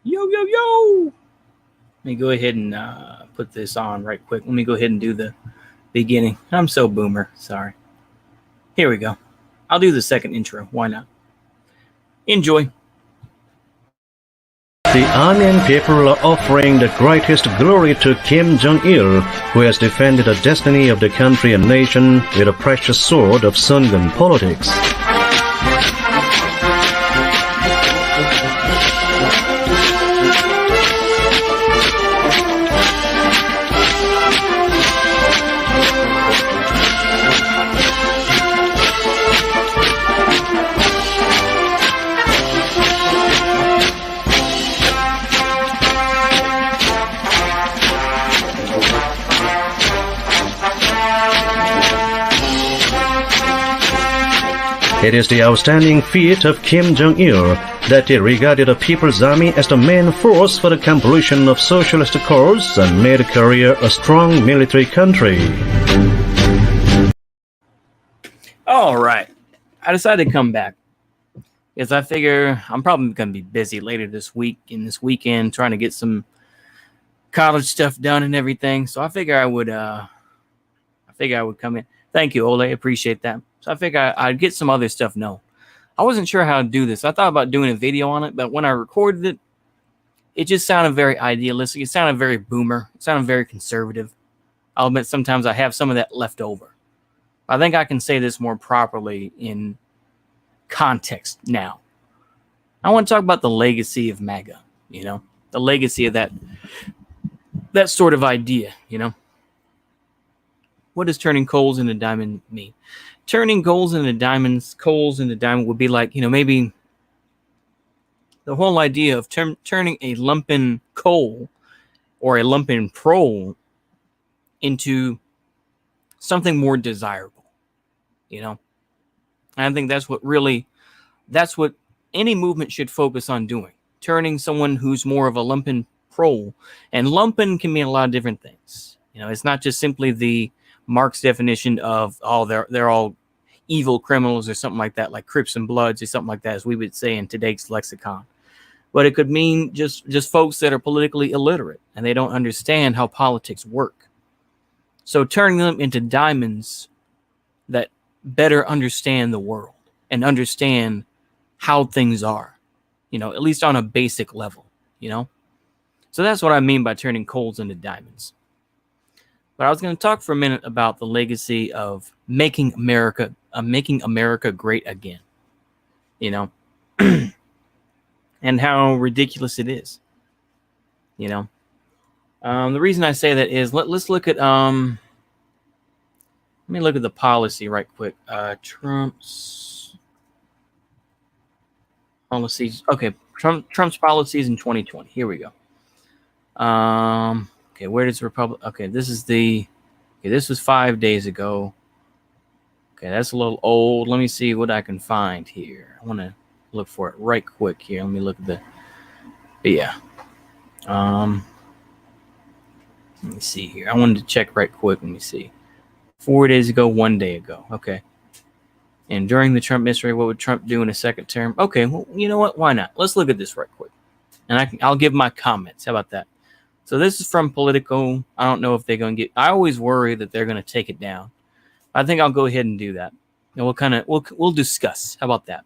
Yo, yo, yo. Let me go ahead and put this on right quick. Let me go ahead and do the beginning. I'm so boomer. Sorry. Here we go. I'll do the second intro. Why not? Enjoy. The Onion people are offering the greatest glory to Kim Jong-il, who has defended the destiny of the country and nation with a precious sword of Sungun politics. It is the outstanding feat of Kim Jong-il that he regarded the People's Army as the main force for the completion of socialist cause and made Korea a strong military country. All right. I decided to come back because I figure I'm probably going to be busy later this week and this weekend trying to get some college stuff done and everything. So I figure I would come in. Thank you, Ole. Appreciate that. So I figured I'd get some other stuff known. I wasn't sure how to do this. I thought about doing a video on it, but when I recorded it, it just sounded very idealistic. It sounded very boomer. It sounded very conservative. I'll admit sometimes I have some of that left over. I think I can say this more properly in context now. I want to talk about the legacy of MAGA, the legacy of that sort of idea, What does turning coals into diamond mean? Turning coals into diamond would be like, maybe the whole idea of turning a lumpen coal or a lumpen pro into something more desirable, And I think that's what any movement should focus on doing. Turning someone who's more of a lumpen pro, and lumpen can mean a lot of different things. It's not just simply the Marx definition of they're all evil criminals or something like that, like Crips and Bloods or something like that, as we would say in today's lexicon. But it could mean just folks that are politically illiterate and they don't understand how politics work. So turning them into diamonds that better understand the world and understand how things are, at least on a basic level, So that's what I mean by turning coals into diamonds. But I was going to talk for a minute about the legacy of making America great again, and how ridiculous it is, The reason I say that is let's look at let me look at the policy right quick. Trump's policies. Okay, Trump's policies in 2020. Here we go. Okay, where does Republic? Okay, this was 5 days ago. Okay, that's a little old. Let me see what I can find here. I want to look for it right quick here. Let me look at let me see here. I wanted to check right quick. Let me see. 4 days ago, 1 day ago. Okay. And during the Trump administration, what would Trump do in a second term? Okay, well, you know what? Why not? Let's look at this right quick. And I'll give my comments. How about that? So this is from Politico. I don't know if they're going to I always worry that they're going to take it down. I think I'll go ahead and do that. And we'll discuss. How about that?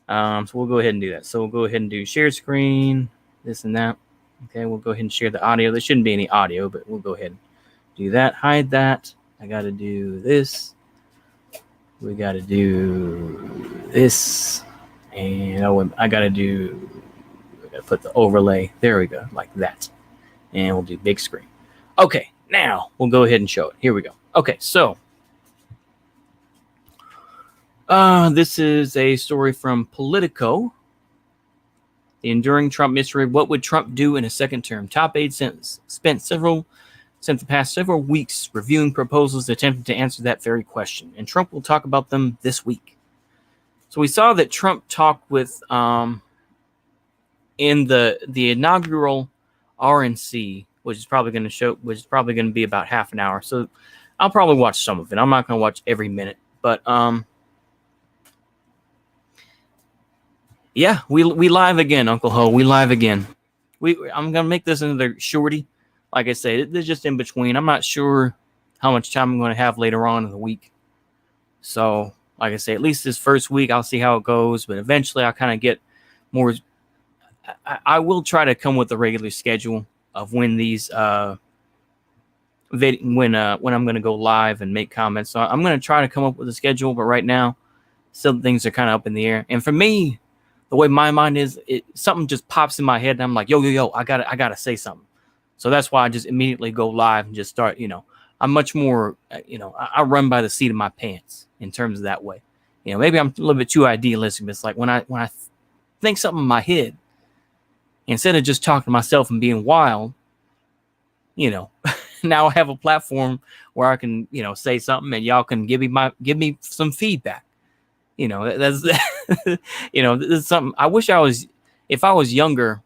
So we'll go ahead and do that. So we'll go ahead and do share screen, this and that. Okay, we'll go ahead and share the audio. There shouldn't be any audio, but we'll go ahead and do that. Hide that. I got to do this. We got to do this. And I got to put the overlay. There we go, like that. And we'll do big screen. Okay, now we'll go ahead and show it. Here we go. Okay, so this is a story from Politico. The enduring Trump mystery. What would Trump do in a second term? Top aides spent the past several weeks reviewing proposals attempting to answer that very question. And Trump will talk about them this week. So we saw that Trump talked with in the inaugural RNC, which is probably going to be about half an hour. So I'll probably watch some of it. I'm not going to watch every minute, but Yeah, we live again, Uncle Ho. We live again. I'm gonna make this another shorty. Like I say, they're just in between. I'm not sure how much time I'm going to have later on in the week. So, like I say, at least this first week, I'll see how it goes. But eventually, I'll kind of get more. I will try to come with a regular schedule of when these when I'm going to go live and make comments. So I'm going to try to come up with a schedule. But right now, some things are kind of up in the air. And for me, the way my mind is, something just pops in my head, and I'm like, yo, I gotta say something. So that's why I just immediately go live and just start. I'm much more, I run by the seat of my pants in terms of that way. Maybe I'm a little bit too idealistic, but it's like when I think something in my head, instead of just talking to myself and being wild, now I have a platform where I can, say something and y'all can give me some feedback. That's this is something I wish if I was younger,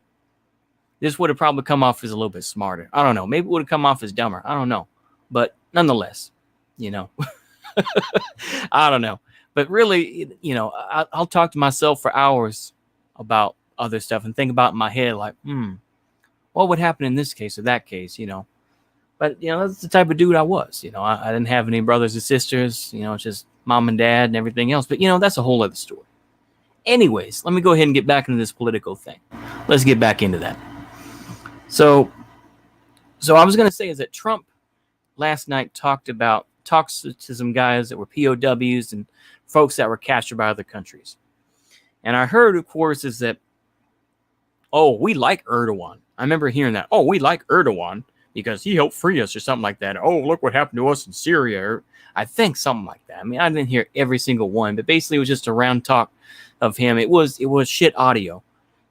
this would have probably come off as a little bit smarter. I don't know. Maybe it would have come off as dumber. I don't know. But nonetheless, I don't know. But really, I'll talk to myself for hours about other stuff and think about in my head, like, what would happen in this case or that case, But, that's the type of dude I was. I didn't have any brothers or sisters, it's just mom and dad and everything else. But, that's a whole other story. Anyways, let me go ahead and get back into this political thing. Let's get back into that. So I was going to say is that Trump last night talked to some guys that were POWs and folks that were captured by other countries. And I heard, of course, is that, oh, we like Erdogan. I remember hearing that. Oh, we like Erdogan because he helped free us or something like that. Oh, look what happened to us in Syria. Or I think something like that. I mean, I didn't hear every single one, but basically it was just a round talk of him. It was shit audio.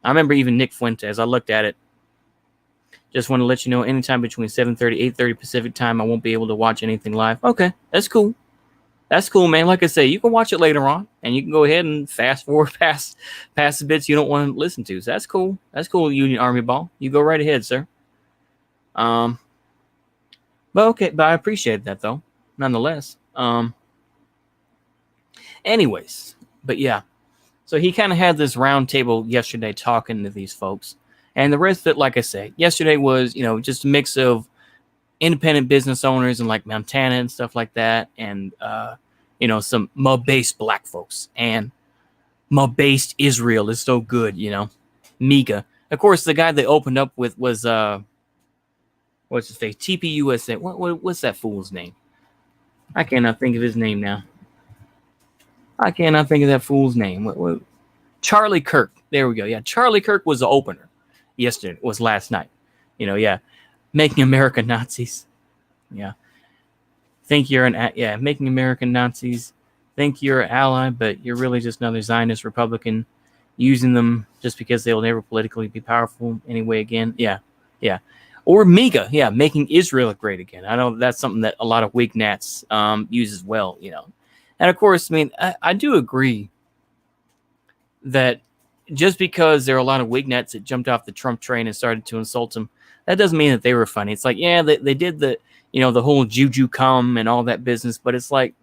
I remember even Nick Fuentes, I looked at it. Just want to let you know, anytime between 7:30, 8:30 Pacific time, I won't be able to watch anything live. Okay, that's cool. That's cool, man. Like I say, you can watch it later on, and you can go ahead and fast forward past the bits you don't want to listen to. So that's cool. That's cool, Union Army Ball. You go right ahead, sir. But I appreciate that though, nonetheless. Anyways, but yeah. So he kind of had this round table yesterday talking to these folks. And the rest of it, like I say, yesterday was, just a mix of independent business owners and like Montana and stuff like that. And, some MAGA-based black folks. And MAGA-based Israel is so good, MAGA. Of course, the guy they opened up with was, what's his face? TPUSA. What's that fool's name? I cannot think of his name now. I cannot think of that fool's name. What? Charlie Kirk. There we go. Yeah, Charlie Kirk was the opener. Yesterday was last night. Making America Nazis. Yeah. Think you're making America Nazis. Think you're an ally, but you're really just another Zionist Republican using them just because they'll never politically be powerful anyway again. Yeah. Or MAGA, making Israel great again. I know that's something that a lot of weak nats use as well, And of course, I mean, I do agree that just because there are a lot of wignets that jumped off the Trump train and started to insult him, that doesn't mean that they were funny. It's like, yeah, they did the whole juju come and all that business, but it's like,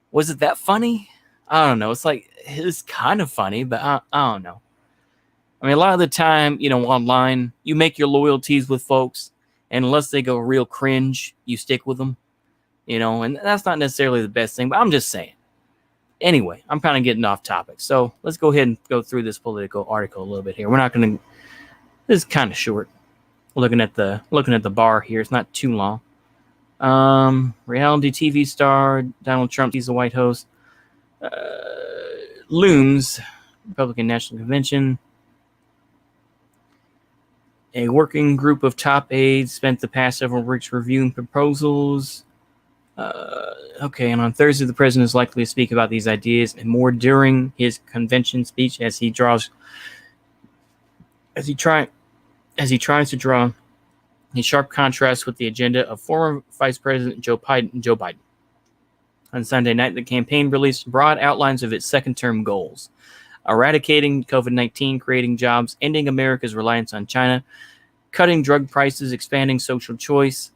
was it that funny? I don't know. It's like, it's kind of funny, but I don't know. I mean, a lot of the time, online, you make your loyalties with folks, and unless they go real cringe, you stick with them, and that's not necessarily the best thing, but I'm just saying. Anyway, I'm kind of getting off topic. So let's go ahead and go through this political article a little bit here. We're not going to, this is kind of short. Looking at the bar here. It's not too long. Reality TV star Donald Trump, he's the White House. Looms, Republican National Convention. A working group of top aides spent the past several weeks reviewing proposals. And on Thursday, the president is likely to speak about these ideas and more during his convention speech as he tries to draw a sharp contrast with the agenda of former Vice President Joe Biden. On Sunday night, the campaign released broad outlines of its second-term goals: eradicating COVID-19, creating jobs, ending America's reliance on China, cutting drug prices, expanding school choice,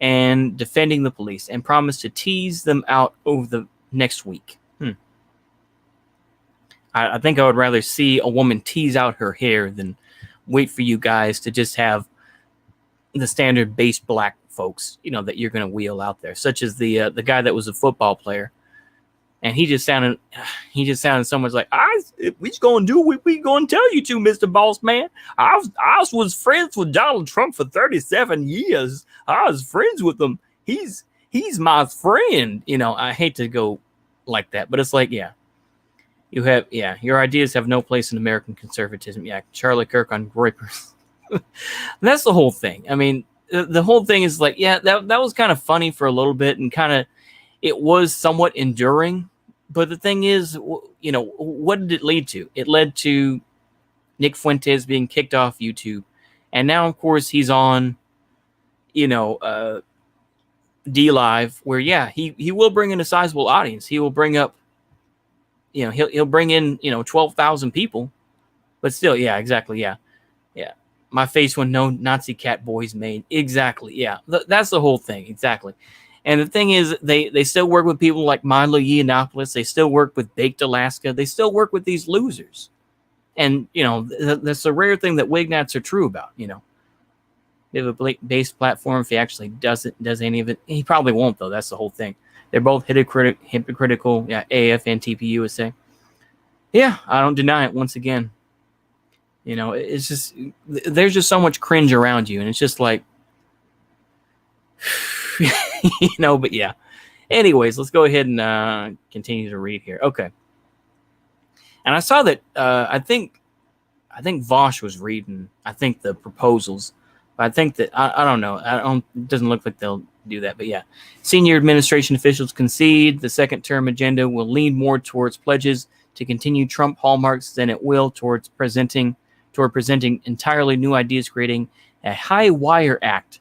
and defending the police, and promised to tease them out over the next week. I think I would rather see a woman tease out her hair than wait for you guys to just have the standard base black folks, that you're going to wheel out there, such as the guy that was a football player, and he just sounded so much like, we just going to do what we going to tell you to, Mr. Boss Man. I was friends with Donald Trump for 37 years. I was friends with him. He's my friend. I hate to go like that, but it's like, your ideas have no place in American conservatism. Yeah, Charlie Kirk on Groypers. That's the whole thing. I mean, the whole thing is like, that was kind of funny for a little bit, and kind of it was somewhat enduring. But the thing is, what did it lead to? It led to Nick Fuentes being kicked off YouTube, and now, of course, he's on, D Live, where he will bring in a sizable audience. He will bring up, he'll bring in 12,000 people, but still, exactly, yeah. My face when no Nazi cat boys made. Exactly. Yeah. That's the whole thing. Exactly. And the thing is, they still work with people like Milo Yiannopoulos. They still work with Baked Alaska. They still work with these losers. And, that's a rare thing that Wignats are true about, They have a base platform. If he actually does any of it, he probably won't, though. That's the whole thing. They're both hypocritical. Yeah, AF and TPUSA. Yeah, I don't deny it once again. It's just, there's just so much cringe around you, and it's just like, but yeah. Anyways, let's go ahead and continue to read here. Okay. And I saw that, I think Vosh was reading, the proposals, but I think that, I don't know. It doesn't look like they'll do that, but yeah. Senior administration officials concede the second term agenda will lean more towards pledges to continue Trump hallmarks than it will toward presenting entirely new ideas, creating a high wire act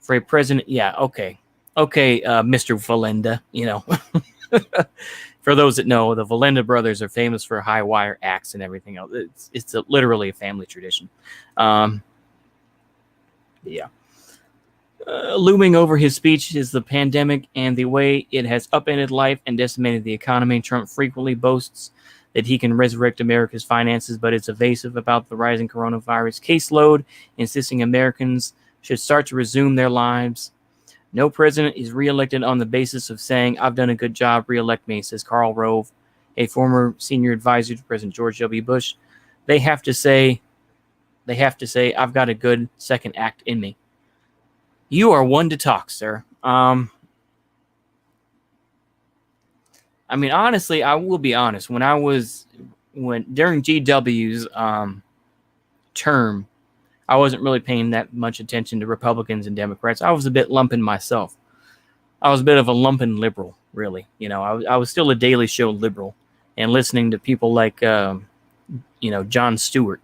for a president. Yeah, okay, Mr. Valenda. For those that know, the Valenda brothers are famous for high wire acts and everything else. It's literally a family tradition. Looming over his speech is the pandemic and the way it has upended life and decimated the economy. Trump frequently boasts that he can resurrect America's finances, but it's evasive about the rising coronavirus caseload, insisting Americans should start to resume their lives. No president is reelected on the basis of saying, "I've done a good job, reelect me," says Karl Rove, a former senior advisor to President George W. Bush. They have to say, "I've got a good second act in me." You are one to talk, sir. Honestly, I will be honest. During GW's term, I wasn't really paying that much attention to Republicans and Democrats. I was a bit lumping myself. I was a bit of a lumping liberal, really. I was still a Daily Show liberal, and listening to people like, Jon Stewart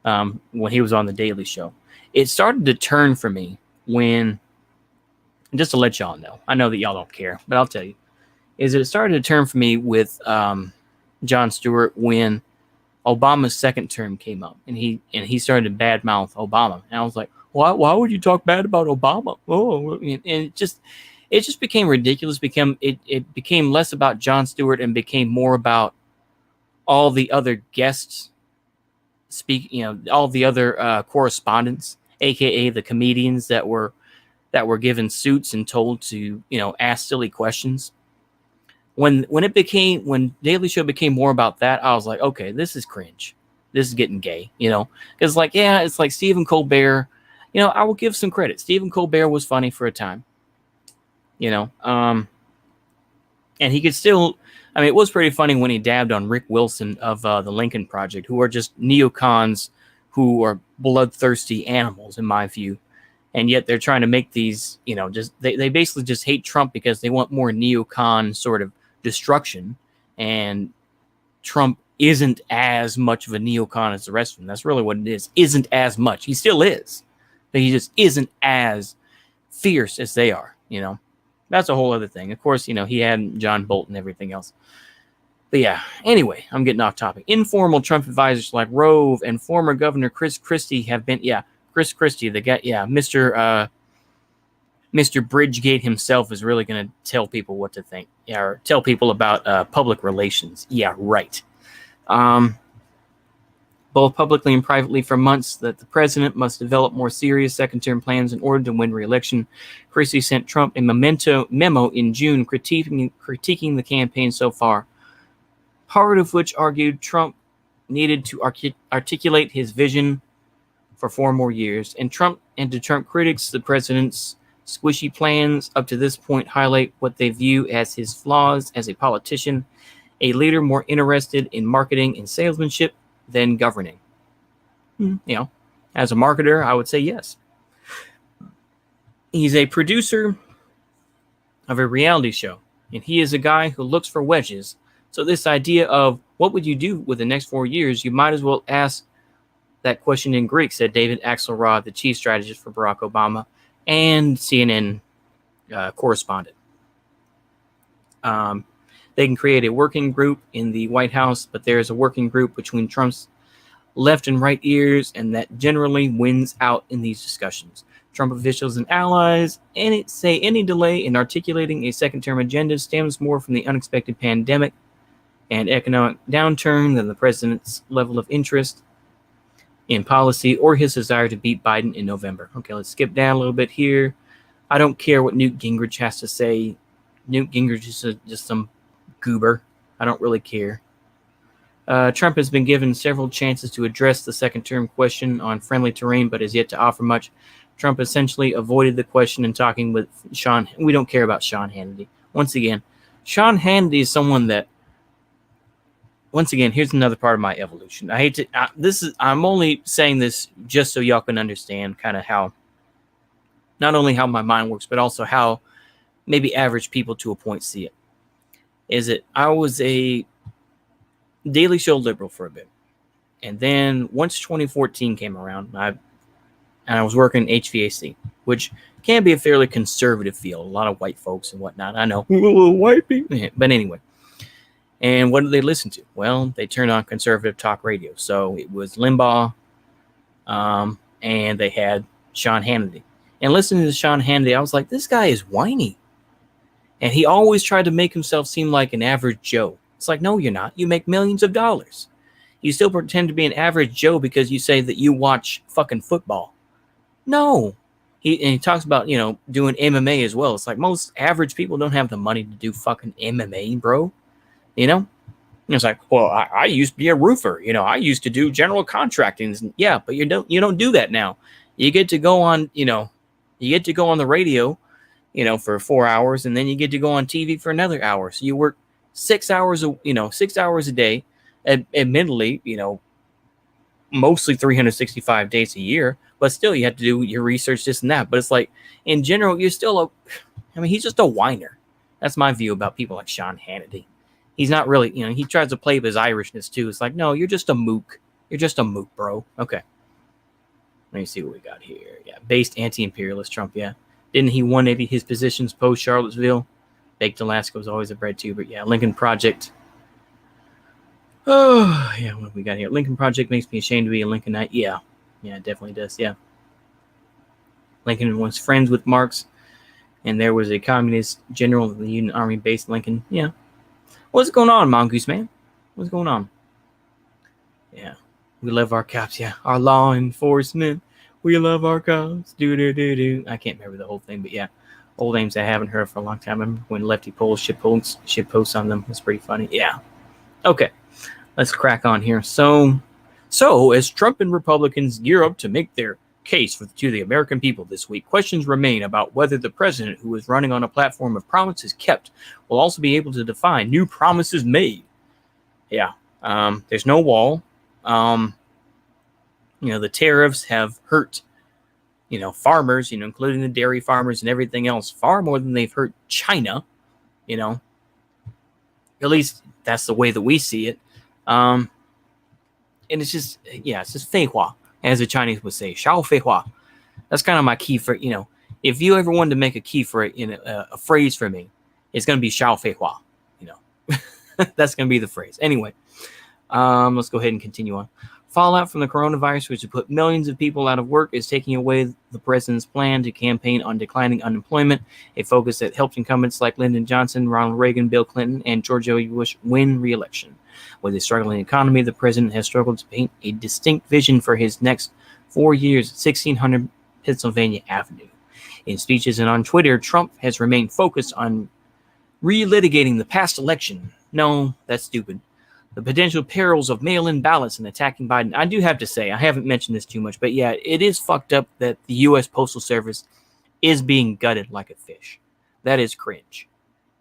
when he was on the Daily Show. It started to turn for me when, just to let y'all know, I know that y'all don't care, but I'll tell you, is it started to turn for me with Jon Stewart when Obama's second term came up, and he started to badmouth Obama, and I was like, why would you talk bad about Obama? Oh, and it just became ridiculous. It became less about Jon Stewart and became more about all the other guests all the other correspondents, aka the comedians that were given suits and told to ask silly questions. When Daily Show became more about that, I was like, okay, this is cringe. This is getting gay, because it's like Stephen Colbert. I will give some credit. Stephen Colbert was funny for a time, and he could still. It was pretty funny when he dabbed on Rick Wilson of the Lincoln Project, who are just neocons who are bloodthirsty animals, in my view. And yet they're trying to make these, they basically just hate Trump because they want more neocon sort of destruction. And Trump isn't as much of a neocon as the rest of them. That's really what it is. Isn't as much. He still is. But he just isn't as fierce as they are, That's a whole other thing. Of course, he had John Bolton and everything else. But yeah, anyway, I'm getting off topic. Informal Trump advisors like Rove and former Governor Chris Christie have been, Chris Christie, the guy, Mr. Bridgegate himself is really going to tell people what to think, or tell people about public relations. Yeah, right. both publicly and privately for months, that the president must develop more serious second-term plans in order to win re-election. Christie sent Trump a memo in June critiquing the campaign so far, part of which argued Trump needed to articulate his vision for 4 more years. And to Trump critics, the president's squishy plans up to this point highlight what they view as his flaws as a politician, a leader more interested in marketing and salesmanship than governing. As a marketer, I would say yes. He's a producer of a reality show, and he is a guy who looks for wedges. So this idea of what would you do with the next 4 years, you might as well ask that question in Greek, said David Axelrod, the chief strategist for Barack Obama and CNN correspondent. They can create a working group in the White House, but there is a working group between Trump's left and right ears, and that generally wins out in these discussions. Trump officials and allies say any delay in articulating a second-term agenda stems more from the unexpected pandemic and economic downturn than the president's level of interest in policy or his desire to beat Biden in November. Okay, let's skip down a little bit here. I don't care what Newt Gingrich has to say. Newt Gingrich is just some goober. I don't really care. Trump has been given several chances to address the second-term question on friendly terrain, but has yet to offer much. Trump essentially avoided the question in talking with Sean. We don't care about Sean Hannity. Once again, Sean Hannity is someone that, once again, here's another part of my evolution. I hate to, I'm only saying this just so y'all can understand kind of how, not only how my mind works, but also how maybe average people to a point see it. Is it, I was a Daily Show liberal for a bit. And then once 2014 came around, I was working HVAC, which can be a fairly conservative field. A lot of white folks and whatnot. I know. White people. But anyway. And what did they listen to? Well, they turned on conservative talk radio. So it was Limbaugh, and they had Sean Hannity. And listening to Sean Hannity, I was like, this guy is whiny. And he always tried to make himself seem like an average Joe. It's like, no, you're not. You make millions of dollars. You still pretend to be an average Joe because you say that you watch fucking football. No. He talks about, doing MMA as well. It's like most average people don't have the money to do fucking MMA, bro. It's like, well, I used to be a roofer. I used to do general contracting. Yeah, but you don't do that now. You get to go on, the radio, for 4 hours, and then you get to go on TV for another hour. So you work 6 hours, 6 hours a day, admittedly, mostly 365 days a year, but still you have to do your research, this and that. But it's like, in general, you're still he's just a whiner. That's my view about people like Sean Hannity. He's not really, he tries to play with his Irishness too. It's like, no, you're just a mook. You're just a mook, bro. Okay. Let me see what we got here. Yeah, based anti-imperialist Trump, yeah. Didn't he 180 his positions post-Charlottesville? Baked Alaska was always a bread too, but yeah, Lincoln Project. Oh, yeah, what we got here? Lincoln Project makes me ashamed to be a Lincolnite. Yeah, it definitely does, yeah. Lincoln was friends with Marx, and there was a communist general of the Union Army based Lincoln. Yeah. What's going on, Mongoose Man? What's going on? Yeah. We love our cops, yeah. Our law enforcement. We love our cops. Do. I can't remember the whole thing, but yeah. Old names I haven't heard for a long time. I remember when Lefty Polls shit posts on them. It's pretty funny. Yeah. Okay. Let's crack on here. So as Trump and Republicans gear up to make their case to the American people this week, questions remain about whether the president, who is running on a platform of promises kept, will also be able to define new promises made. Yeah. There's no wall. The tariffs have hurt, farmers, including the dairy farmers and everything else, far more than they've hurt China, at least that's the way that we see it. And it's just, it's just 废话, as the Chinese would say, 少废话. That's kind of my key for, if you ever wanted to make a key for it, a phrase for me, it's going to be 少废话, That's going to be the phrase. Anyway, let's go ahead and continue on. fallout from the coronavirus, which has put millions of people out of work, is taking away the president's plan to campaign on declining unemployment, a focus that helped incumbents like Lyndon Johnson, Ronald Reagan, Bill Clinton, and George W. Bush win re-election. With a struggling economy, the president has struggled to paint a distinct vision for his next 4 years at 1600 Pennsylvania Avenue. In speeches and on Twitter, Trump has remained focused on relitigating the past election. No, that's stupid. The potential perils of mail-in ballots and attacking Biden. I do have to say, I haven't mentioned this too much, but yeah, it is fucked up that the U.S. Postal Service is being gutted like a fish. That is cringe.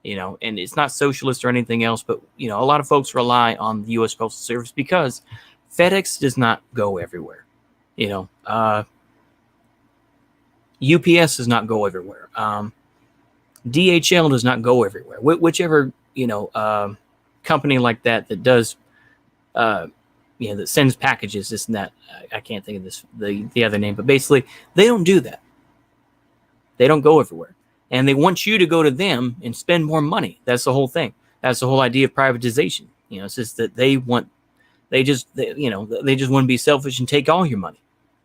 And it's not socialist or anything else, but, a lot of folks rely on the U.S. Postal Service because FedEx does not go everywhere. UPS does not go everywhere. DHL does not go everywhere. Whichever, company like that does, that sends packages, this and that. I can't think of the other name, but basically they don't do that. They don't go everywhere, and they want you to go to them and spend more money. That's the whole thing. That's the whole idea of privatization. It's just that they just want to be selfish and take all your money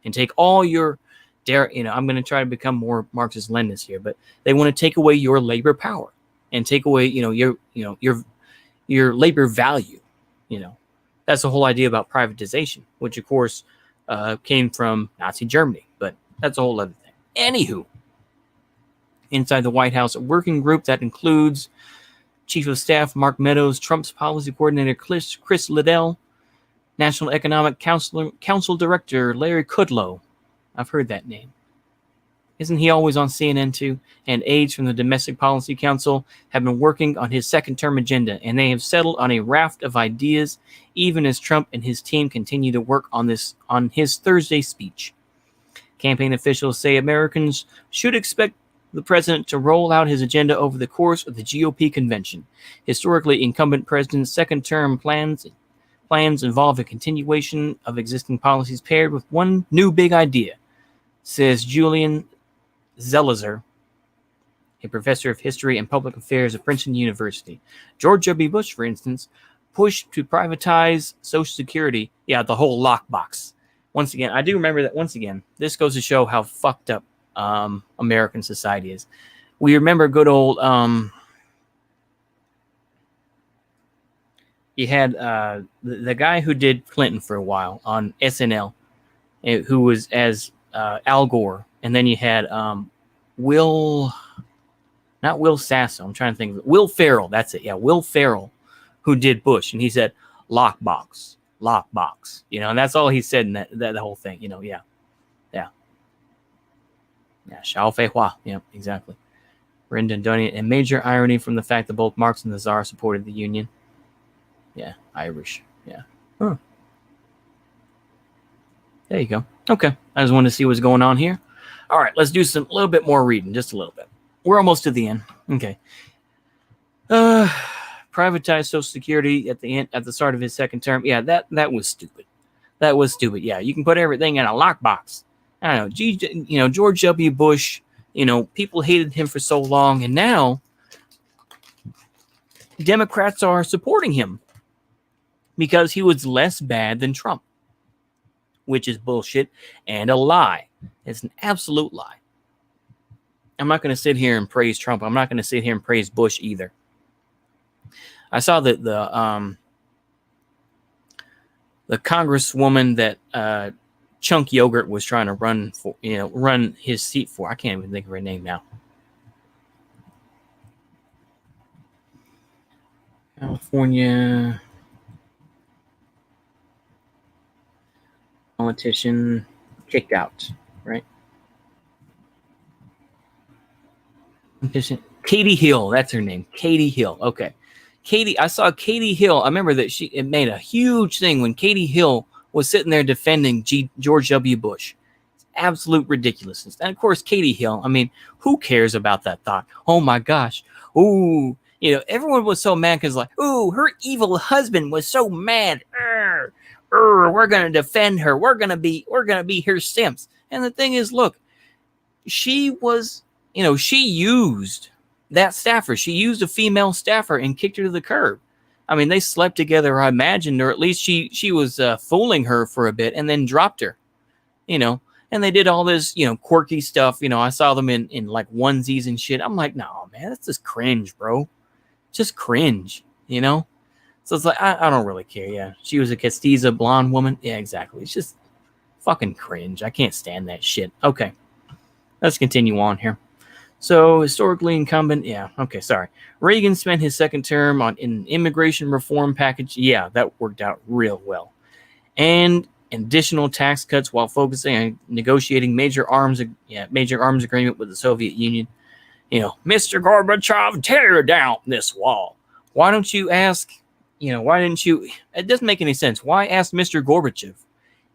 and take all your I'm going to try to become more Marxist-Leninist here, but they want to take away your labor power and take away, your labor value. That's the whole idea about privatization, which of course came from Nazi Germany, but that's a whole other thing. Anywho, inside the White House, a working group that includes Chief of Staff Mark Meadows, Trump's policy coordinator Chris Liddell, National Economic Council Director Larry Kudlow. I've heard that name. Isn't he always on CNN too? And aides from the Domestic Policy Council have been working on his second-term agenda, and they have settled on a raft of ideas, even as Trump and his team continue to work on his Thursday speech. Campaign officials say Americans should expect the president to roll out his agenda over the course of the GOP convention. Historically, incumbent presidents' second-term plans involve a continuation of existing policies paired with one new big idea, says Julian Zelizer, a professor of history and public affairs at Princeton University. George W. Bush, for instance, pushed to privatize Social Security. Yeah, the whole lockbox. Once again, I do remember that. Once again, this goes to show how fucked up American society is. We remember good old. You had the guy who did Clinton for a while on SNL, who was as Al Gore, and then you had not Will Sasso. I'm trying to think of it. Will Ferrell. That's it. Yeah, Will Ferrell, who did Bush, and he said lockbox, and that's all he said in that whole thing. Yeah. Xiao Fei Hua. Yeah, exactly. Redundant and major irony from the fact that both Marx and the Tsar supported the Union. Yeah, Irish. Yeah. Huh. There you go. Okay. I just wanted to see what's going on here. All right, let's do a little bit more reading, just a little bit. We're almost to the end. Okay. Privatized Social Security at the start of his second term. Yeah, that was stupid. That was stupid. Yeah, you can put everything in a lockbox. I don't know. George W. Bush. People hated him for so long, and now Democrats are supporting him because he was less bad than Trump, which is bullshit and a lie. It's an absolute lie. I'm not going to sit here and praise Trump. I'm not going to sit here and praise Bush either. I saw that the congresswoman that Chunk Yogurt was trying to run his seat for. I can't even think of her name now. California politician kicked out, right? Katie Hill, that's her name. Katie Hill. Okay. I saw Katie Hill. I remember that it made a huge thing when Katie Hill was sitting there defending George W. Bush. It's absolute ridiculousness. And of course, Katie Hill, I mean, who cares about that thought? Oh my gosh. Ooh, everyone was so mad because ooh, her evil husband was so mad. We're going to defend her. We're going to be her simps. And the thing is, look, she was, she used that staffer. She used a female staffer and kicked her to the curb. I mean, they slept together, I imagined, or at least she was fooling her for a bit and then dropped her, you know. And they did all this, quirky stuff. I saw them in like onesies and shit. I'm like, no, man, that's just cringe, bro. Just cringe, So it's like, I don't really care. Yeah, she was a castiza blonde woman. Yeah, exactly. It's just fucking cringe. I can't stand that shit. Okay, let's continue on here. So historically incumbent, yeah, okay, sorry. Reagan spent his second term on an immigration reform package. Yeah, that worked out real well. And additional tax cuts while focusing on negotiating major arms agreement with the Soviet Union. Mr. Gorbachev, tear down this wall. Why don't you ask, why didn't you? It doesn't make any sense. Why ask Mr. Gorbachev?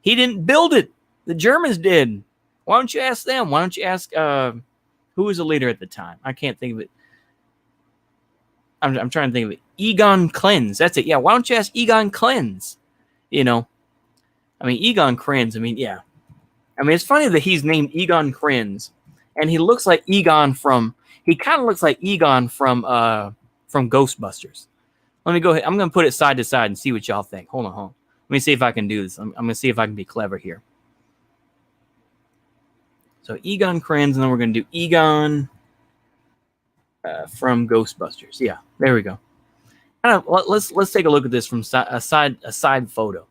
He didn't build it. The Germans did. Why don't you ask them? Why don't you ask who was the leader at the time? I can't think of it. I'm trying to think of it. Egon Krenz. That's it. Yeah. Why don't you ask Egon Krenz? Egon Krenz. Yeah. It's funny that he's named Egon Krenz, and he looks like Egon he kind of looks like Egon from Ghostbusters. Let me go ahead. I'm going to put it side to side and see what y'all think. Hold on. Let me see if I can do this. I'm going to see if I can be clever here. So Egon Krenz, and then we're going to do Egon from Ghostbusters. Yeah, there we go. Let's take a look at this from a side photo,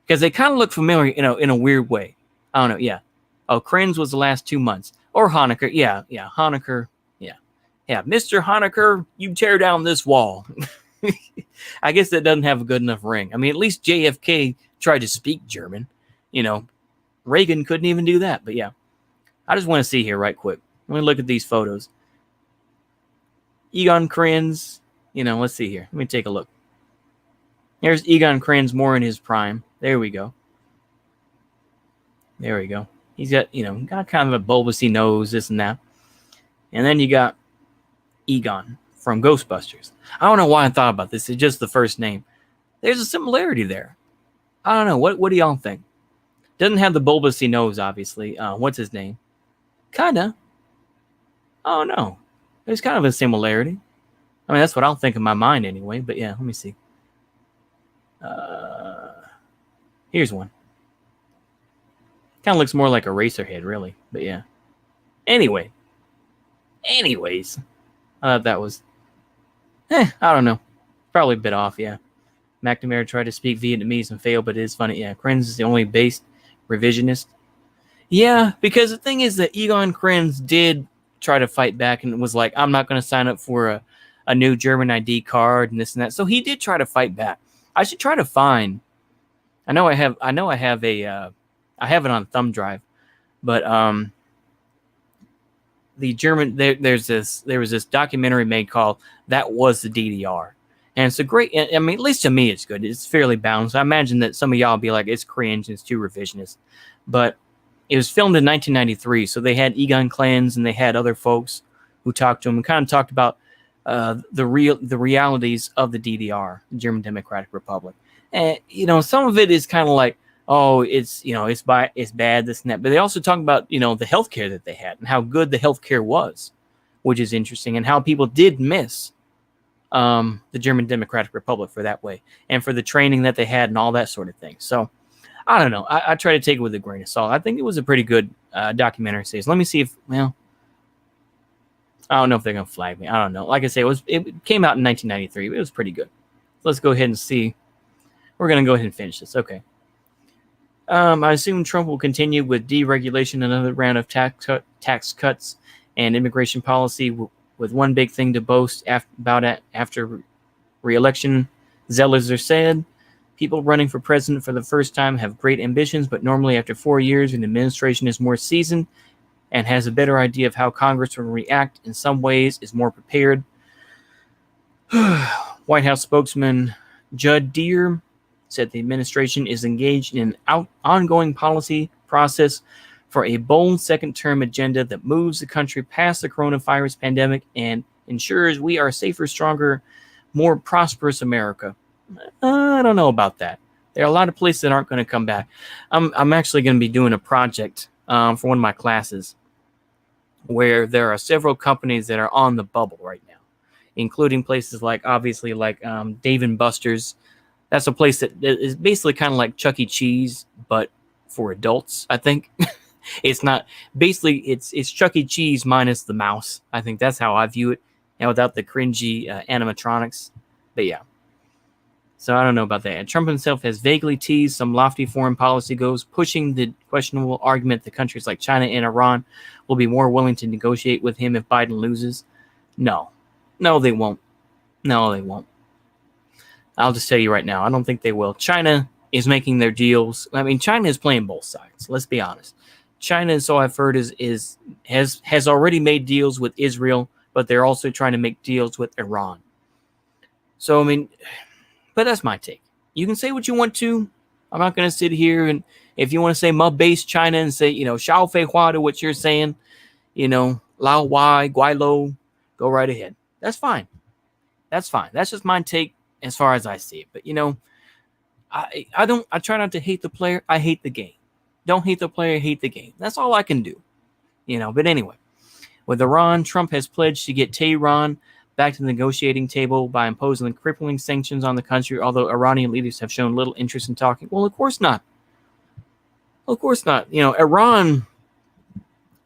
because they kind of look familiar, in a weird way. I don't know. Yeah. Oh, Krenz was the last 2 months, or Honecker. Yeah, Honecker. Yeah, Mr. Honecker, you tear down this wall. I guess that doesn't have a good enough ring. At least JFK tried to speak German. Reagan couldn't even do that. But yeah. I just want to see here right quick. Let me look at these photos. Egon Krenz, let's see here. Let me take a look. There's Egon Krenz more in his prime. There we go. He's got, got kind of a bulbousy nose, this and that. And then you got Egon from Ghostbusters. I don't know why I thought about this. It's just the first name. There's a similarity there. I don't know. What do y'all think? Doesn't have the bulbousy nose, obviously. What's his name? Kinda. Oh no. There's kind of a similarity. That's what I'll think in my mind anyway. But yeah, let me see. Here's one. Kind of looks more like a Eraserhead, really. But yeah. Anyways. I thought that was... I don't know. Probably a bit off, yeah. McNamara tried to speak Vietnamese and failed, but it is funny. Yeah, Krenz is the only based revisionist. Yeah, because the thing is that Egon Krenz did try to fight back and was like, I'm not going to sign up for a new German ID card and this and that. So he did try to fight back. I should try to find... I have it on thumb drive, but the German there was this documentary made called That Was the DDR. And it's a great, at least to me, it's good. It's fairly balanced. I imagine that some of y'all be like, it's cringe, it's too revisionist. But it was filmed in 1993, so they had Egon Krenz and they had other folks who talked to him and kind of talked about the realities of the DDR, the German Democratic Republic. And, some of it is kind of like, oh, it's bad, this and that. But they also talk about, the healthcare that they had and how good the healthcare was, which is interesting, and how people did miss the German Democratic Republic for that way, and for the training that they had and all that sort of thing. So I don't know. I try to take it with a grain of salt. I think it was a pretty good documentary series. Let me see if, I don't know if they're going to flag me. I don't know. Like I say, it came out in 1993, but it was pretty good. Let's go ahead and see. We're going to go ahead and finish this. Okay. I assume Trump will continue with deregulation, another round of tax cuts, and immigration policy with one big thing to boast about after re-election. Zellers said, people running for president for the first time have great ambitions, but normally after 4 years, an administration is more seasoned and has a better idea of how Congress will react. In some ways, is more prepared. White House spokesman Judd Deere said the administration is engaged in an ongoing policy process for a bold second-term agenda that moves the country past the coronavirus pandemic and ensures we are a safer, stronger, more prosperous America. I don't know about that. There are a lot of places that aren't going to come back. I'm actually going to be doing a project for one of my classes where there are several companies that are on the bubble right now. including places like obviously like Dave and Buster's. That's a place that is basically kind of like Chuck E. Cheese, but for adults. I think it's not basically it's Chuck E. Cheese minus the mouse. I think that's how I view it, and without the cringy animatronics. But yeah. So I don't know about that. And Trump himself has vaguely teased some lofty foreign policy goals, pushing the questionable argument that countries like China and Iran will be more willing to negotiate with him if Biden loses. No, they won't. No, they won't. I'll just tell you right now, I don't think they will. China is making their deals. I mean, China is playing both sides. Let's be honest. China, so I've heard, has already made deals with Israel, but they're also trying to make deals with Iran. So I mean. But that's my take. You can say what you want to. I'm not going to sit here and if you want to say base China and say, Xiao Fei Hua to what you're saying, Lao Wai, Guai go right ahead. That's fine. That's fine. That's just my take as far as I see it. But, I try not to hate the player. I hate the game. Don't hate the player, hate the game. That's all I can do. But anyway, with Iran, Trump has pledged to get Tehran back to the negotiating table by imposing crippling sanctions on the country, although Iranian leaders have shown little interest in talking. Well, of course not. Of course not. Iran,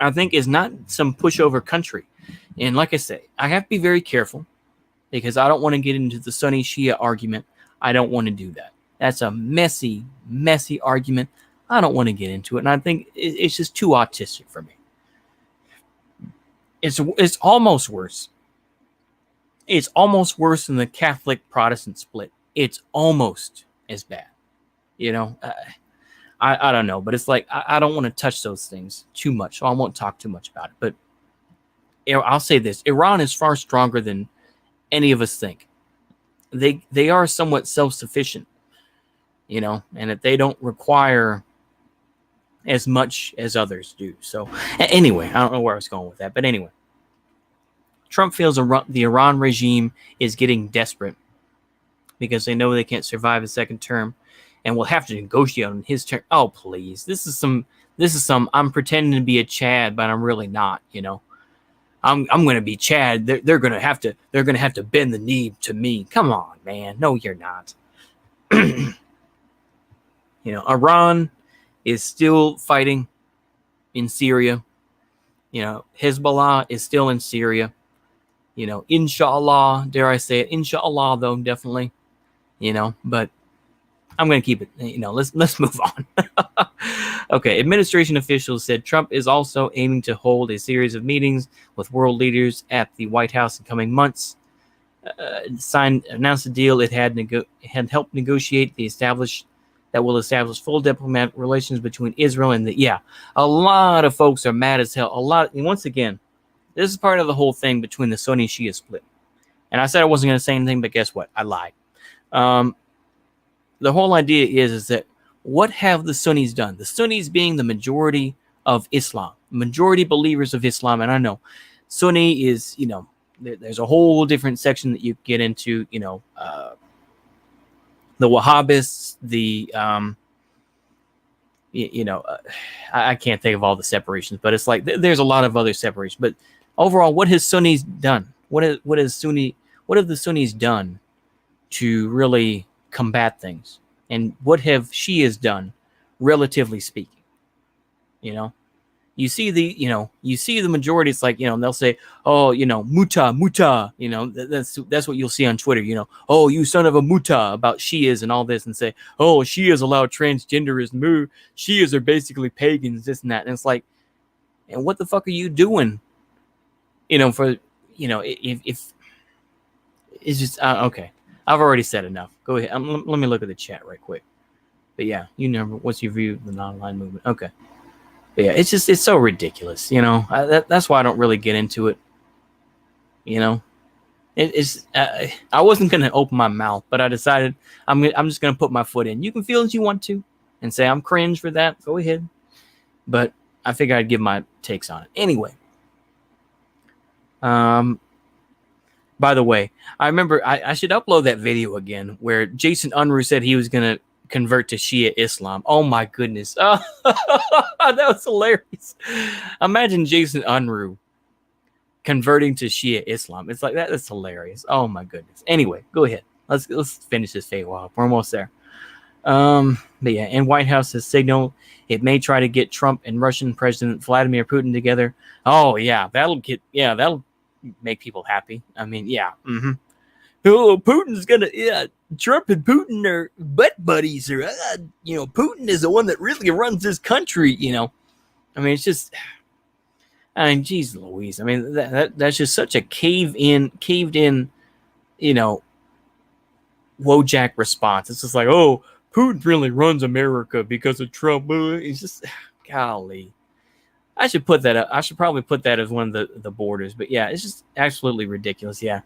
I think, is not some pushover country. And like I say, I have to be very careful because I don't want to get into the Sunni Shia argument. I don't want to do that. That's a messy, messy argument. I don't want to get into it. And I think it's just too autistic for me. It's almost worse. It's almost worse than the Catholic-Protestant split. It's almost as bad. I don't know. But it's like, I don't want to touch those things too much. So I won't talk too much about it. But I'll say this. Iran is far stronger than any of us think. They are somewhat self-sufficient. And that they don't require as much as others do. So anyway, I don't know where I was going with that. But anyway. Trump feels the Iran regime is getting desperate because they know they can't survive a second term and will have to negotiate on his term. Oh, please. This is some I'm pretending to be a Chad, but I'm really not, I'm going to be Chad. They're going to have to bend the knee to me. Come on, man. No, you're not. Iran is still fighting in Syria. Hezbollah is still in Syria. Inshallah, dare I say it? Inshallah, though, definitely. But I'm going to keep it. Let's move on. Okay, administration officials said Trump is also aiming to hold a series of meetings with world leaders at the White House in coming months. Announced a deal it had helped negotiate that will establish full diplomatic relations between Israel and a lot of folks are mad as hell. Once again. This is part of the whole thing between the Sunni Shia split. And I said I wasn't going to say anything, but guess what? I lied. The whole idea is that what have the Sunnis done? The Sunnis being the majority of Islam, majority believers of Islam. And I know Sunni is, there's a whole different section that you get into, the Wahhabists, I can't think of all the separations, but it's like there's a lot of other separations. But overall, what has Sunnis done? What have the Sunnis done to really combat things? And what have Shias done, relatively speaking? You see the majority. It's like, they'll say, oh, muta, that's what you'll see on Twitter, oh, you son of a muta about Shias and all this, and say, oh, Shias allow transgenderism. Shias are basically pagans, this and that. And it's like, and what the fuck are you doing? If it's just, okay, I've already said enough. Go ahead. Let me look at the chat right quick. But yeah, what's your view of the non-aligned movement? Okay. But yeah, it's so ridiculous, that's why I don't really get into it. I wasn't going to open my mouth, but I decided I'm just going to put my foot in. You can feel as you want to and say I'm cringe for that. Go ahead. But I figured I'd give my takes on it. Anyway. By the way, I remember I should upload that video again where Jason Unruh said he was going to convert to Shia Islam. Oh my goodness. That was hilarious. Imagine Jason Unruh converting to Shia Islam. It's like that. That's hilarious. Oh my goodness. Anyway, go ahead. Let's finish this fake walk. We're almost there. But yeah, and White House has signaled it may try to get Trump and Russian President Vladimir Putin together. Oh yeah, that'll make people happy. I mean, yeah. Mm-hmm. Oh, Putin's gonna, Trump and Putin are butt buddies, or Putin is the one that really runs this country. I mean, it's just, geez Louise. I mean, that's just such a caved in, Wojak response. It's just like, oh, Putin really runs America because of Trump. It's just, golly. I should put that up. I should probably put that as one of the borders. But yeah, it's just absolutely ridiculous. Yeah,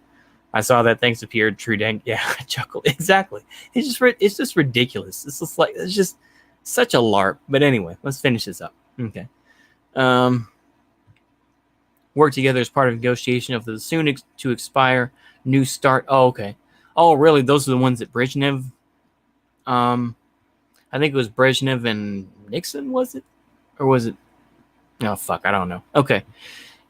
I saw that. Thanks to Pierre Trudeau. Yeah, I chuckled. Exactly. It's just ridiculous. It's just such a LARP. But anyway, let's finish this up. Okay. Work together as part of negotiation of the soon to expire New START. Oh, okay. Oh, really? Those are the ones that Brezhnev. I think it was Brezhnev and Nixon, was it? Or was it? Oh, fuck, I don't know. Okay.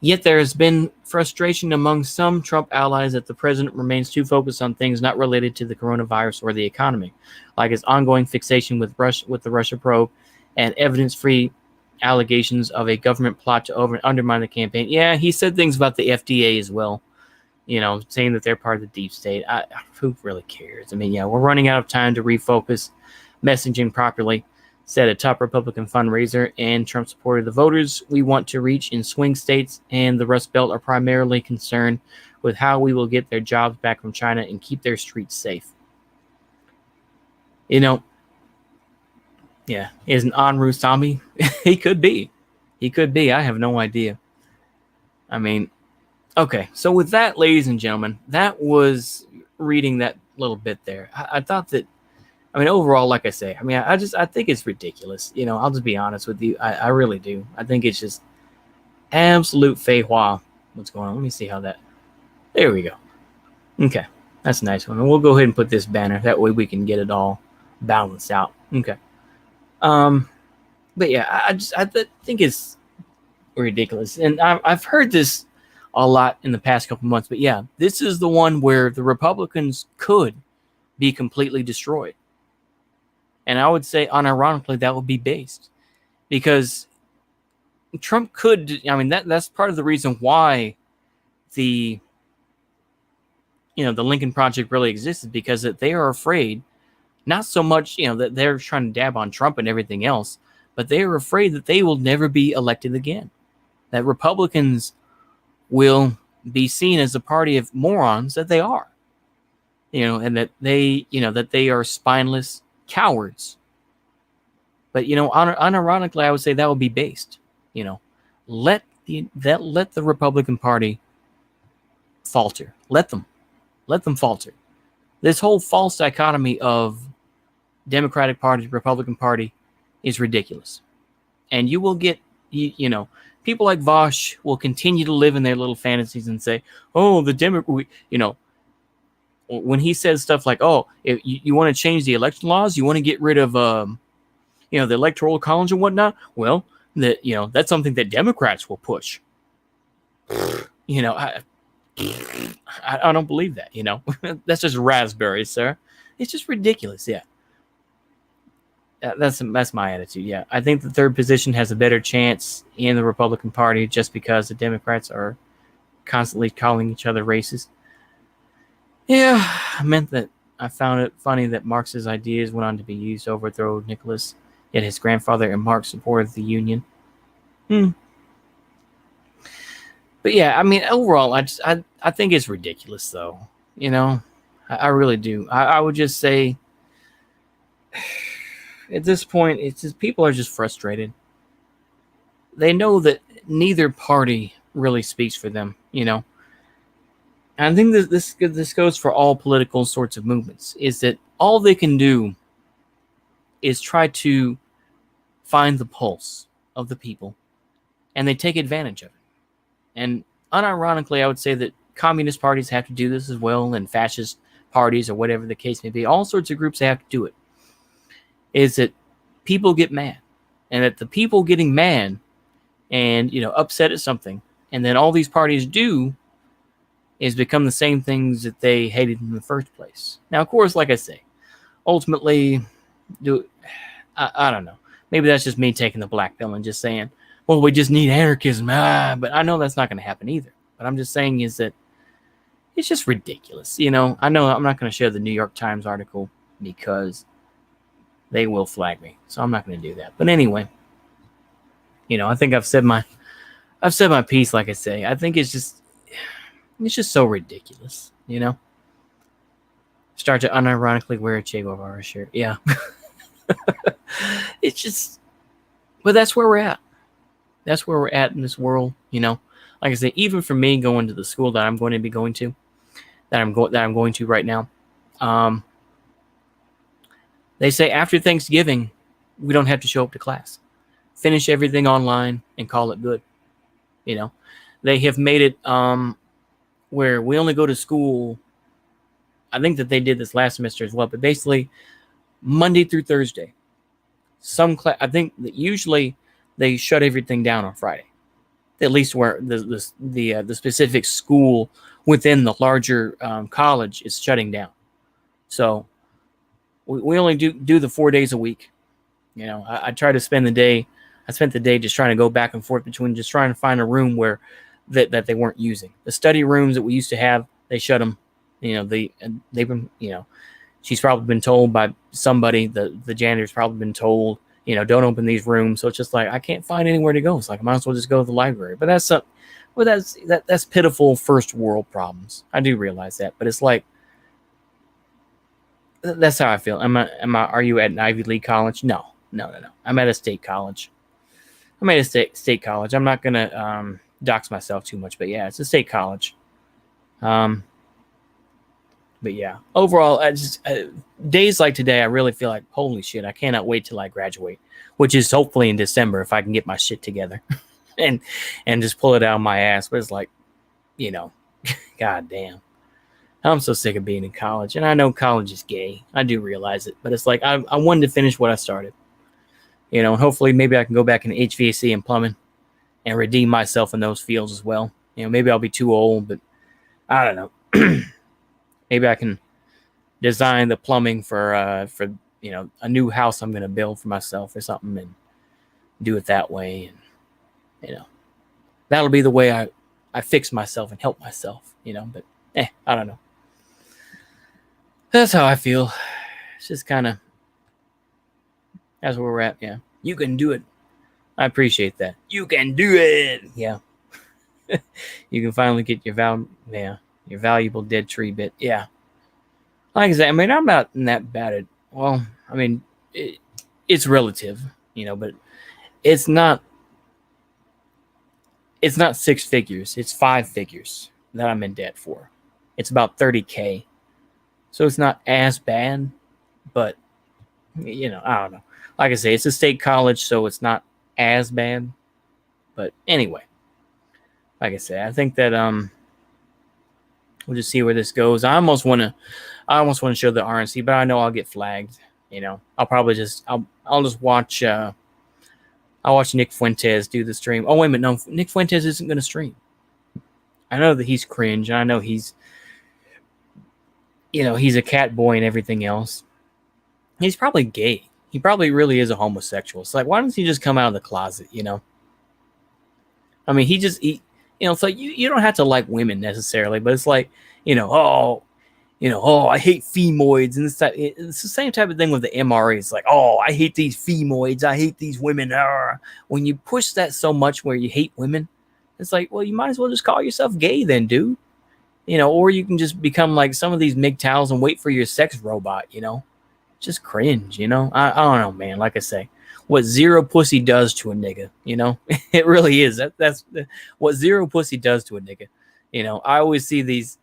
Yet there has been frustration among some Trump allies that the president remains too focused on things not related to the coronavirus or the economy, like his ongoing fixation with the Russia probe and evidence-free allegations of a government plot to undermine the campaign. Yeah, he said things about the FDA as well, saying that they're part of the deep state. Who really cares? I mean, yeah, we're running out of time to refocus messaging properly, said a top Republican fundraiser, and Trump supported the voters we want to reach in swing states and the Rust Belt are primarily concerned with how we will get their jobs back from China and keep their streets safe. Yeah, is an Anru Sami? He could be. I have no idea. I mean, okay. So with that, ladies and gentlemen, that was reading that little bit there. I thought that, overall, like I say, I think it's ridiculous. I'll just be honest with you. I really do. I think it's just absolute fei hua. What's going on? Let me see how that. There we go. Okay. That's a nice one. And we'll go ahead and put this banner. That way we can get it all balanced out. Okay. But yeah, I think it's ridiculous. And I've heard this a lot in the past couple months. But yeah, this is the one where the Republicans could be completely destroyed. And I would say, unironically, that would be based. Because Trump could, that's part of the reason why the Lincoln Project really exists, is because that they are afraid, not so much, that they're trying to dab on Trump and everything else, but they are afraid that they will never be elected again. That Republicans will be seen as a party of morons that they are. And that they are spineless cowards. But unironically, I would say that would be based. Let the Republican Party falter. Let them falter. This whole false dichotomy of Democratic Party, Republican Party is ridiculous. And you will get people like Vosh will continue to live in their little fantasies and say, oh, the Democrat, when he says stuff like, oh, if you want to change the election laws, you want to get rid of, the electoral college and whatnot. Well, that's something that Democrats will push. I don't believe that, That's just raspberries, sir. It's just ridiculous, yeah. That's my attitude, yeah. I think the third position has a better chance in the Republican Party just because the Democrats are constantly calling each other racist. Yeah, I meant that I found it funny that Marx's ideas went on to be used to overthrow Nicholas, yet his grandfather and Marx supported the Union. But yeah, overall, I think it's ridiculous, though. I really do. I would just say, at this point, it's just people are just frustrated. They know that neither party really speaks for them, And I think that this goes for all political sorts of movements, is that all they can do is try to find the pulse of the people, and they take advantage of it. And unironically, I would say that communist parties have to do this as well, and fascist parties, or whatever the case may be. All sorts of groups have to do it. Is that people get mad, and that the people getting mad and upset at something And then all these parties do is become the same things that they hated in the first place. Now, of course, like I say, ultimately, I don't know. Maybe that's just me taking the black pill and just saying, well, we just need anarchism. But I know that's not going to happen either. But I'm just saying is that it's just ridiculous. I know I'm not going to share the New York Times article because they will flag me. So I'm not going to do that. But anyway, I think I've said my piece, like I say. I think it's just so ridiculous, Start to unironically wear a Che Guevara shirt. Yeah. It's just, but that's where we're at. That's where we're at in this world, Like I say, even for me going to the school that I'm going to be going to, that I'm going to right now, they say after Thanksgiving, we don't have to show up to class. Finish everything online and call it good. They have made it where we only go to school. I think that they did this last semester as well, but basically Monday through Thursday. I think that usually they shut everything down on Friday. At least where the specific school within the larger college is shutting down. So we only do the 4 days a week. I try to spend the day. I spent the day just trying to go back and forth between just trying to find a room where that they weren't using. The study rooms that we used to have, they shut them. They've been, she's probably been told by somebody, the janitor's probably been told, don't open these rooms. So it's just like, I can't find anywhere to go. It's like, I might as well just go to the library. But that's pitiful first world problems. I do realize that, but it's like, that's how I feel. Are you at an Ivy League college? No. I'm at a state college. I'm at a state college. I'm not going to dox myself too much, but yeah, it's a state college. But yeah, overall, days like today, I really feel like, holy shit, I cannot wait till I graduate, which is hopefully in December if I can get my shit together and just pull it out of my ass. But it's like, god damn. I'm so sick of being in college. And I know college is gay. I do realize it. But it's like, I wanted to finish what I started. And hopefully maybe I can go back into HVAC and plumbing and redeem myself in those fields as well. Maybe I'll be too old, but I don't know. Maybe I can design the plumbing for a new house I'm going to build for myself or something and do it that way. And, that'll be the way I fix myself and help myself, but I don't know. That's how I feel. It's just kind of, that's where we're at. Yeah. You can do it. I appreciate that. You can do it. Yeah. You can finally get your valuable dead tree bit. Yeah. Like I said, I'm not in that bad at, well, it's relative, but it's not six figures. It's 5 figures that I'm in debt for. It's about $30,000. So it's not as bad, but I don't know. Like I say, it's a state college, so it's not as bad. But anyway, like I say, I think that we'll just see where this goes. I almost want to show the RNC, but I know I'll get flagged. I'll probably I'll just watch. I'll watch Nick Fuentes do the stream. Oh wait a minute, no, Nick Fuentes isn't going to stream. I know that he's cringe. I know he's a cat boy and everything else. He's probably gay. He probably really is a homosexual. It's like, why doesn't he just come out of the closet? He it's like you don't have to like women necessarily, but it's like, I hate femoids, and it's the same type of thing with the MRA. It's like, I hate these femoids, I hate these women. When you push that so much where you hate women, it's like, well, you might as well just call yourself gay then, dude. Or you can just become like some of these MGTOWs and wait for your sex robot, just cringe, I don't know, man. Like I say, what zero pussy does to a nigga, it really is. That's what zero pussy does to a nigga. I always see these,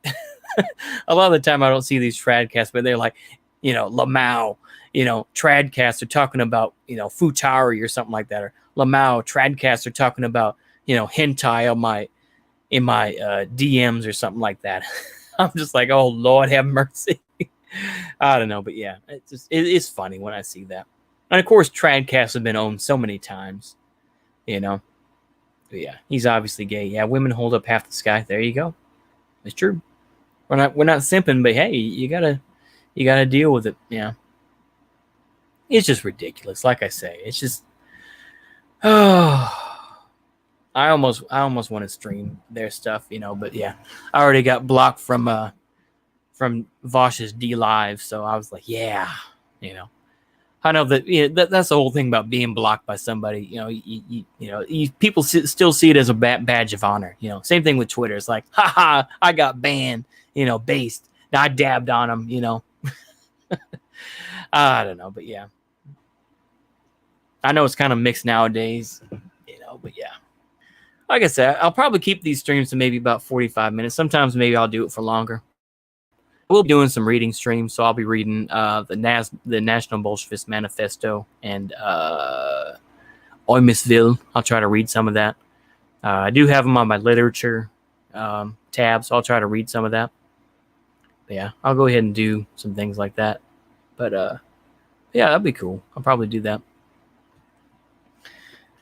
a lot of the time I don't see these tradcasts, but they're like, Lamau, tradcasts are talking about, Futari or something like that, or Lamau tradcasts are talking about, hentai in my DMs or something like that. I'm just like, oh Lord, have mercy. I don't know, but yeah, it's funny when I see that. And of course, tradcasts have been owned so many times, But yeah, he's obviously gay. Yeah, women hold up half the sky. There you go. It's true. We're not simping, but hey, you gotta deal with it. Yeah. It's just ridiculous. Like I say, it's just oh I almost want to stream their stuff, but yeah. I already got blocked from Vosh's D Live, so I was like, yeah, you know. I know that's the whole thing about being blocked by somebody. People still see it as a badge of honor. Same thing with Twitter. It's like, haha, I got banned. Based. I dabbed on them. I don't know, but yeah, I know it's kind of mixed nowadays. But yeah, like I said, I'll probably keep these streams to maybe about 45 minutes. Sometimes maybe I'll do it for longer. We'll be doing some reading streams, so I'll be reading the National Bolshevist Manifesto and Oymsville. I'll try to read some of that. I do have them on my literature tab, so I'll try to read some of that. But yeah, I'll go ahead and do some things like that. But yeah, that'd be cool. I'll probably do that.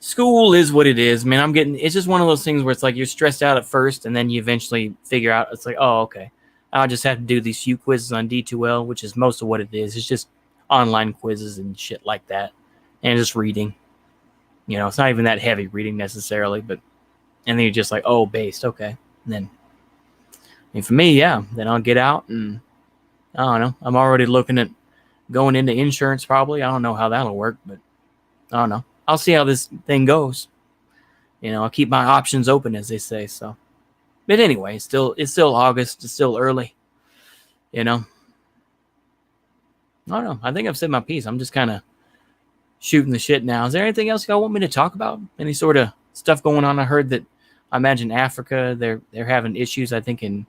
School is what it is, man. It's just one of those things where it's like you're stressed out at first, and then you eventually figure out it's like, oh, okay. I'll just have to do these few quizzes on D2L, which is most of what it is. It's just online quizzes and shit like that. And just reading. It's not even that heavy reading necessarily, but and then you're just like, oh, based, okay. And for me, yeah, then I'll get out and I don't know. I'm already looking at going into insurance probably. I don't know how that'll work, but I don't know. I'll see how this thing goes. I'll keep my options open, as they say, so. But anyway, it's still August. It's still early. I don't know. I think I've said my piece. I'm just kind of shooting the shit now. Is there anything else y'all want me to talk about? Any sort of stuff going on? I heard that I imagine Africa, they're having issues, I think, in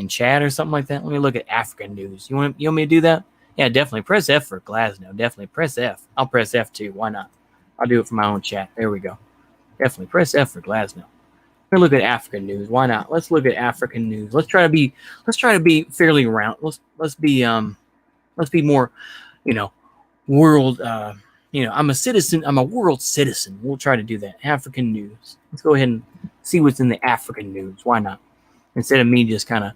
Chad or something like that. Let me look at African news. You want me to do that? Yeah, definitely. Press F for Glasnow. Definitely. Press F. I'll press F too. Why not? I'll do it for my own chat. There we go. Definitely. Press F for Glasnow. We're look at African news. Why not? Let's look at African news. Let's try to be fairly round. Let's be more, world. I'm a citizen. I'm a world citizen. We'll try to do that. African news. Let's go ahead and see what's in the African news. Why not? Instead of me just kind of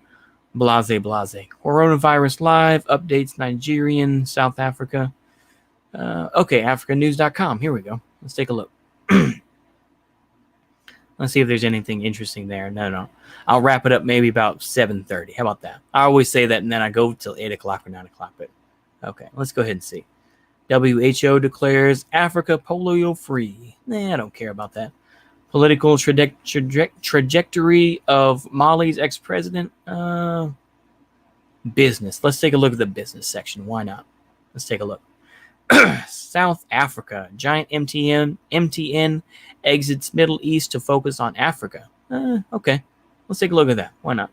blase. Coronavirus live updates. Nigerian, South Africa. Okay, AfricanNews.com. Here we go. Let's take a look. Let's see if there's anything interesting there. No. I'll wrap it up maybe about 7:30. How about that? I always say that, and then I go till 8 o'clock or 9 o'clock. But okay, let's go ahead and see. WHO declares Africa polio free. I don't care about that. Political trajectory of Mali's ex-president. Business. Let's take a look at the business section. Why not? Let's take a look. South Africa. Giant MTN exits Middle East to focus on Africa. Okay. Let's take a look at that. Why not?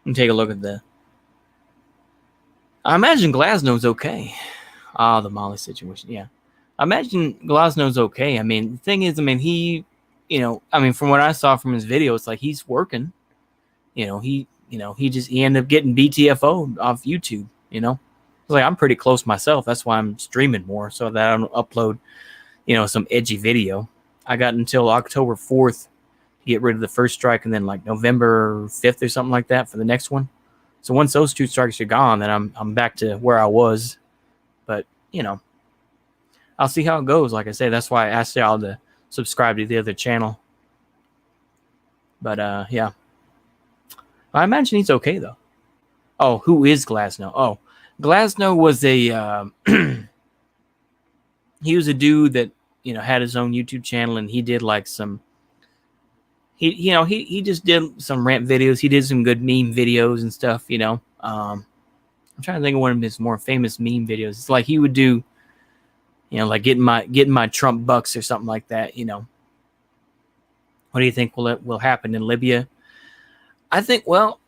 And take a look at I imagine Glasnow's okay. The Mali situation. Yeah. I imagine Glasnow's okay. I mean, the thing is, he, from what I saw from his video, it's like he's working. He ended up getting BTFO'd off YouTube, Like, I'm pretty close myself. That's why I'm streaming more, so that I don't upload, some edgy video. I got until October 4th to get rid of the first strike, and then like November 5th or something like that for the next one. So once those 2 strikes are gone, then I'm back to where I was. But I'll see how it goes. Like I say, that's why I asked y'all to subscribe to the other channel. But yeah, I imagine he's okay though. Oh, who is Glasnow? Oh. Glasnow was he was a dude that, had his own YouTube channel, and he did like he just did some rant videos. He did some good meme videos and stuff, I'm trying to think of one of his more famous meme videos. It's like he would do, like getting my Trump bucks or something like that, What do you think will happen in Libya? I think, well,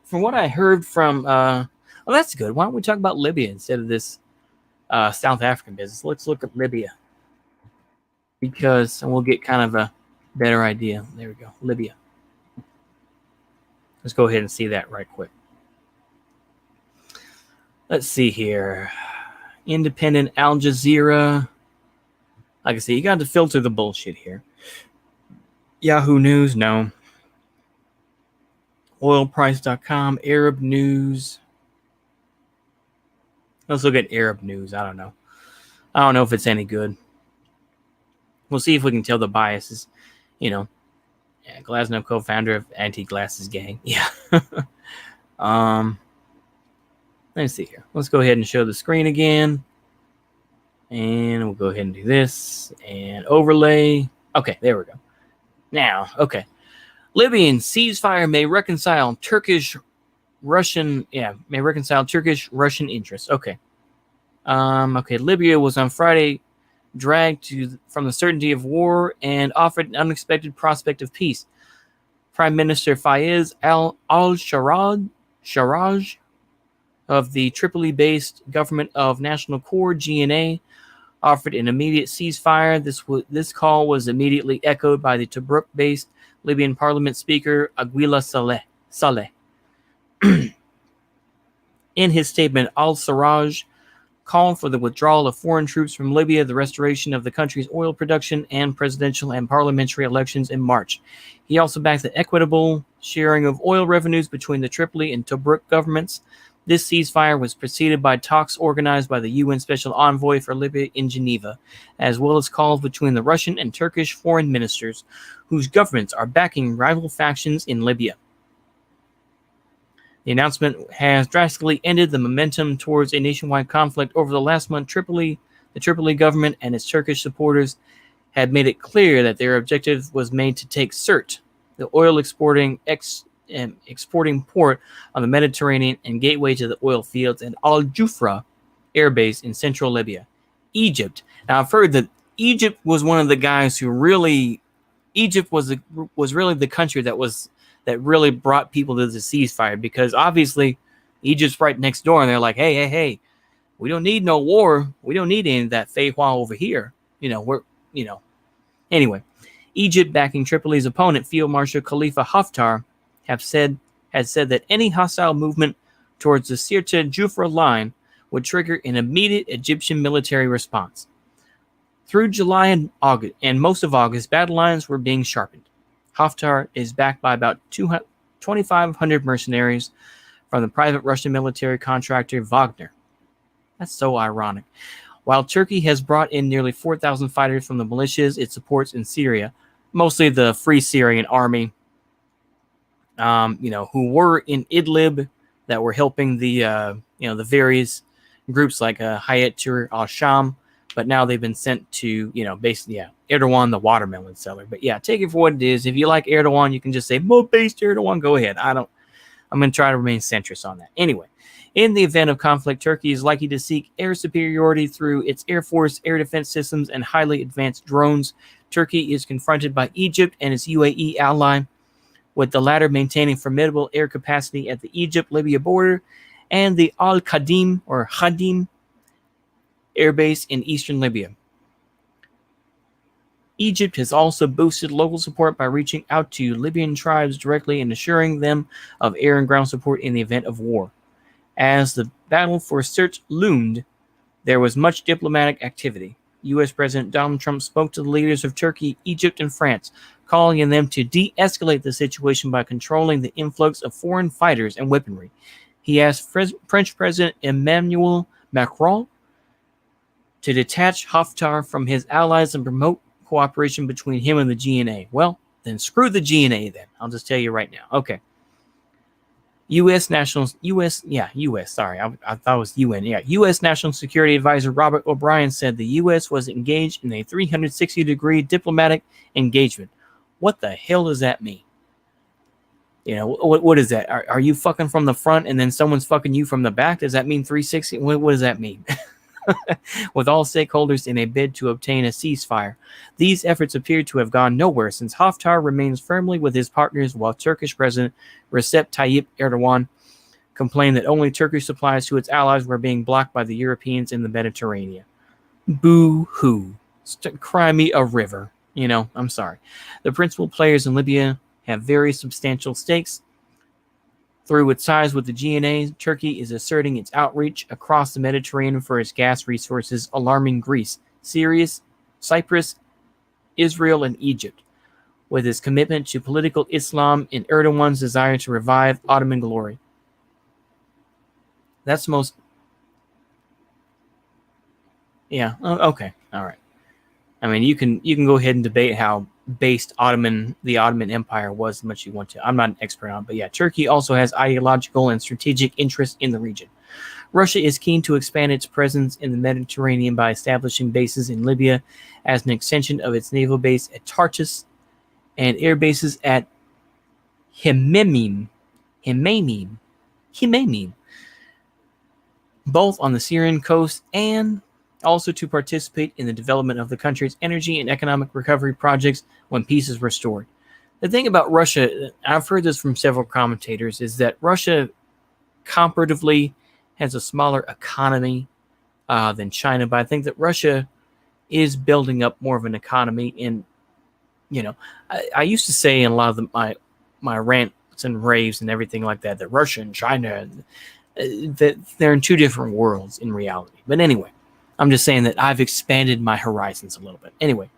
from what I heard from well, that's good. Why don't we talk about Libya instead of this South African business? Let's look at Libya. And we'll get kind of a better idea. There we go. Libya. Let's go ahead and see that right quick. Let's see here. Independent Al Jazeera. Like I say, you got to filter the bullshit here. Yahoo News, no. Oilprice.com, Arab News. Let's look at Arab News. I don't know if it's any good. We'll see if we can tell the biases. Glasnow, co-founder of Anti-Glasses Gang. Yeah. Let's see here. Let's go ahead and show the screen again. And we'll go ahead and do this. And overlay. Okay, there we go. Now, okay. Libyan ceasefire may reconcile Turkish-Russian interests. Okay. Libya was on Friday dragged from the certainty of war and offered an unexpected prospect of peace. Prime Minister Fayez al-Sarraj of the Tripoli-based Government of National Accord (GNA) offered an immediate ceasefire. This call was immediately echoed by the Tobruk-based Libyan Parliament Speaker Aguila Saleh. In his statement, al-Sarraj called for the withdrawal of foreign troops from Libya, the restoration of the country's oil production, and presidential and parliamentary elections in March. He also backed the equitable sharing of oil revenues between the Tripoli and Tobruk governments. This ceasefire was preceded by talks organized by the UN Special Envoy for Libya in Geneva, as well as calls between the Russian and Turkish foreign ministers, whose governments are backing rival factions in Libya. The announcement has drastically ended the momentum towards a nationwide conflict. Over the last month, the Tripoli government and its Turkish supporters had made it clear that their objective was made to take Sirte, the oil exporting port on the Mediterranean and gateway to the oil fields, and Al Jufra air base in central Libya. Egypt. Now, I've heard that Egypt was one of the guys who really, Egypt was really the country that really brought people to the ceasefire, because obviously Egypt's right next door, and they're like, hey, we don't need no war. We don't need any of that feiwa over here. Anyway, Egypt, backing Tripoli's opponent, Field Marshal Khalifa Haftar, had said that any hostile movement towards the Sirte-Jufra line would trigger an immediate Egyptian military response. Through July and most of August, battle lines were being sharpened. Haftar is backed by about 2,500 mercenaries from the private Russian military contractor Wagner. That's so ironic. While Turkey has brought in nearly 4,000 fighters from the militias it supports in Syria, mostly the Free Syrian Army, who were in Idlib, that were helping the various groups like Hayat Tahrir al-Sham, but now they've been sent to, Erdogan, the watermelon seller. But yeah, take it for what it is. If you like Erdogan, you can just say, more based Erdogan, go ahead. I'm going to try to remain centrist on that. Anyway, in the event of conflict, Turkey is likely to seek air superiority through its Air Force, air defense systems, and highly advanced drones. Turkey is confronted by Egypt and its UAE ally, with the latter maintaining formidable air capacity at the Egypt-Libya border and the Al-Qadim or Khadim airbase in eastern Libya. Egypt has also boosted local support by reaching out to Libyan tribes directly and assuring them of air and ground support in the event of war. As the battle for Sirte loomed, there was much diplomatic activity. U.S. President Donald Trump spoke to the leaders of Turkey, Egypt, and France, calling on them to de-escalate the situation by controlling the influx of foreign fighters and weaponry. He asked French President Emmanuel Macron to detach Haftar from his allies and promote cooperation between him and the GNA. Well, then screw the GNA then. I'll just tell you right now. Okay. U.S. National Security Advisor Robert O'Brien said the U.S. was engaged in a 360-degree diplomatic engagement. What the hell does that mean? What is that? Are you fucking from the front and then someone's fucking you from the back? Does that mean 360? What does that mean? With all stakeholders in a bid to obtain a ceasefire. These efforts appear to have gone nowhere since Haftar remains firmly with his partners, while Turkish President Recep Tayyip Erdogan complained that only Turkish supplies to its allies were being blocked by the Europeans in the Mediterranean. Boo-hoo. Cry me a river. I'm sorry. The principal players in Libya have very substantial stakes. Through its ties with the GNA, Turkey is asserting its outreach across the Mediterranean for its gas resources, alarming Greece, Syria, Cyprus, Israel, and Egypt. with his commitment to political Islam and Erdogan's desire to revive Ottoman glory. That's the most... Yeah, okay, all right. I mean, you can go ahead and debate how based the Ottoman Empire was as much as you want to. I'm not an expert on it, but yeah, Turkey also has ideological and strategic interests in the region. Russia is keen to expand its presence in the Mediterranean by establishing bases in Libya as an extension of its naval base at Tartus and air bases at Himamim, both on the Syrian coast, and also to participate in the development of the country's energy and economic recovery projects when peace is restored. The thing about Russia, I've heard this from several commentators, is that Russia comparatively has a smaller economy than China, but I think that Russia is building up more of an economy. And I used to say in a lot of my rants and raves and everything like that Russia and China, that they're in two different worlds in reality. But anyway, I'm just saying that I've expanded my horizons a little bit. Anyway,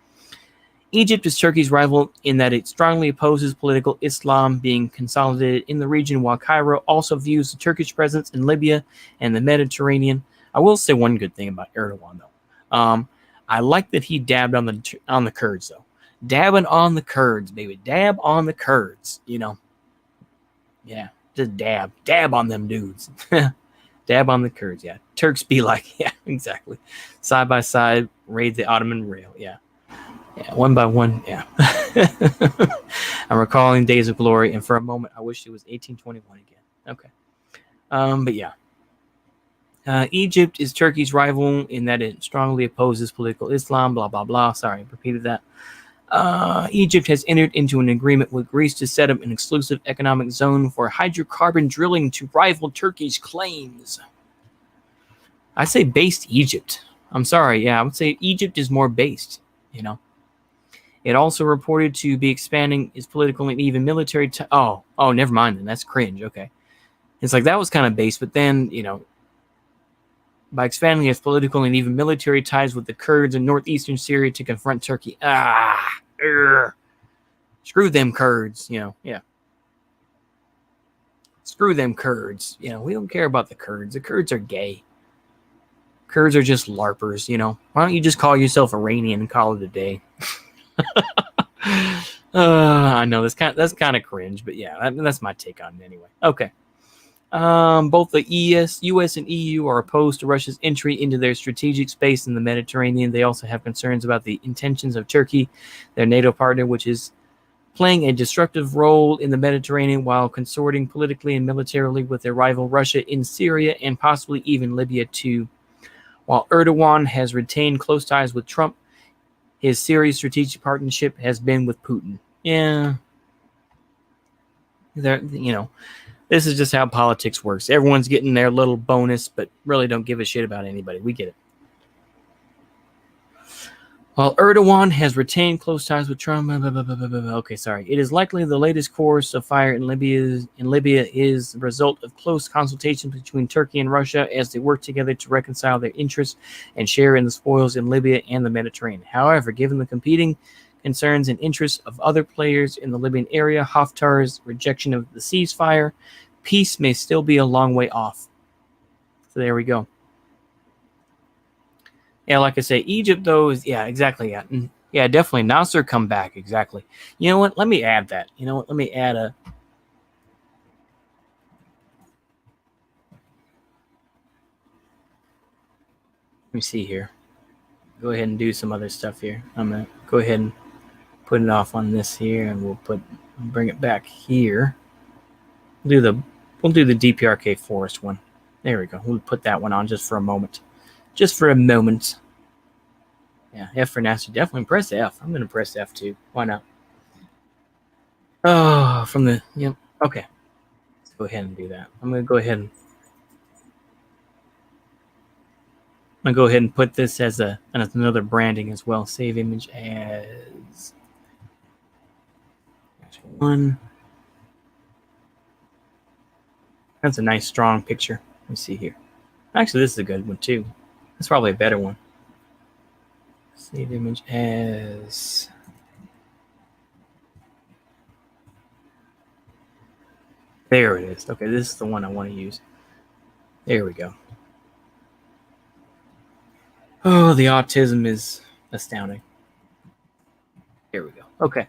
Egypt is Turkey's rival in that it strongly opposes political Islam being consolidated in the region, while Cairo also views the Turkish presence in Libya and the Mediterranean. I will say one good thing about Erdogan, though. I like that he dabbed on the Kurds, though. Dabbing on the Kurds, baby. Dab on the Kurds, Yeah, just dab on them dudes. Dab on the Kurds, yeah. Turks be like, yeah, exactly. Side by side, raid the Ottoman rail, yeah. Yeah, one by one, yeah. I'm recalling days of glory, and for a moment, I wish it was 1821 again. Okay. But yeah. Egypt is Turkey's rival in that it strongly opposes political Islam, blah, blah, blah. Sorry, I repeated that. Egypt has entered into an agreement with Greece to set up an exclusive economic zone for hydrocarbon drilling to rival Turkey's claims. I say based Egypt. I'm sorry, yeah, I would say Egypt is more based, It also reported to be expanding its political and even military... Oh, never mind then. That's cringe. Okay. It's like that was kind of base, but then, by expanding its political and even military ties with the Kurds in northeastern Syria to confront Turkey. Screw them Kurds, yeah. Screw them Kurds. We don't care about the Kurds. The Kurds are gay. Kurds are just LARPers, Why don't you just call yourself Iranian and call it a day? I know that's kind of cringe, but yeah, that's my take on it anyway. Okay. Both the U.S. and EU are opposed to Russia's entry into their strategic space in the Mediterranean. They also have concerns about the intentions of Turkey, their NATO partner, which is playing a destructive role in the Mediterranean while consorting politically and militarily with their rival Russia in Syria and possibly even Libya too. While Erdogan has retained close ties with Trump, his serious strategic partnership has been with Putin. Yeah. This is just how politics works. Everyone's getting their little bonus, but really don't give a shit about anybody. We get it. While Erdogan has retained close ties with Trump, okay, sorry. It is likely the latest course of fire in Libya is the result of close consultations between Turkey and Russia as they work together to reconcile their interests and share in the spoils in Libya and the Mediterranean. However, given the competing concerns and interests of other players in the Libyan area, Haftar's rejection of the ceasefire, peace may still be a long way off. So there we go. Yeah, like I say, Egypt, though, is... Yeah, exactly, yeah. Yeah, definitely. Nasser come back, exactly. You know what? Let me add that. Let me add a... Let me see here. Go ahead and do some other stuff here. I'm going to go ahead and put it off on this here, and we'll bring it back here. We'll do the DPRK Forest one. There we go. We'll put that one on just for a moment. Just for a moment. Yeah, F for nasty. Definitely press F. I'm going to press F too. Why not? Oh, from the... Yep. Okay. Let's go ahead and do that. I'm going to go ahead and put this as another branding as well. Save image as... one. That's a nice, strong picture. Let me see here. Actually, this is a good one too. That's probably a better one. Save image as... There it is. Okay, this is the one I want to use. There we go. Oh, the autism is astounding. Here we go. Okay,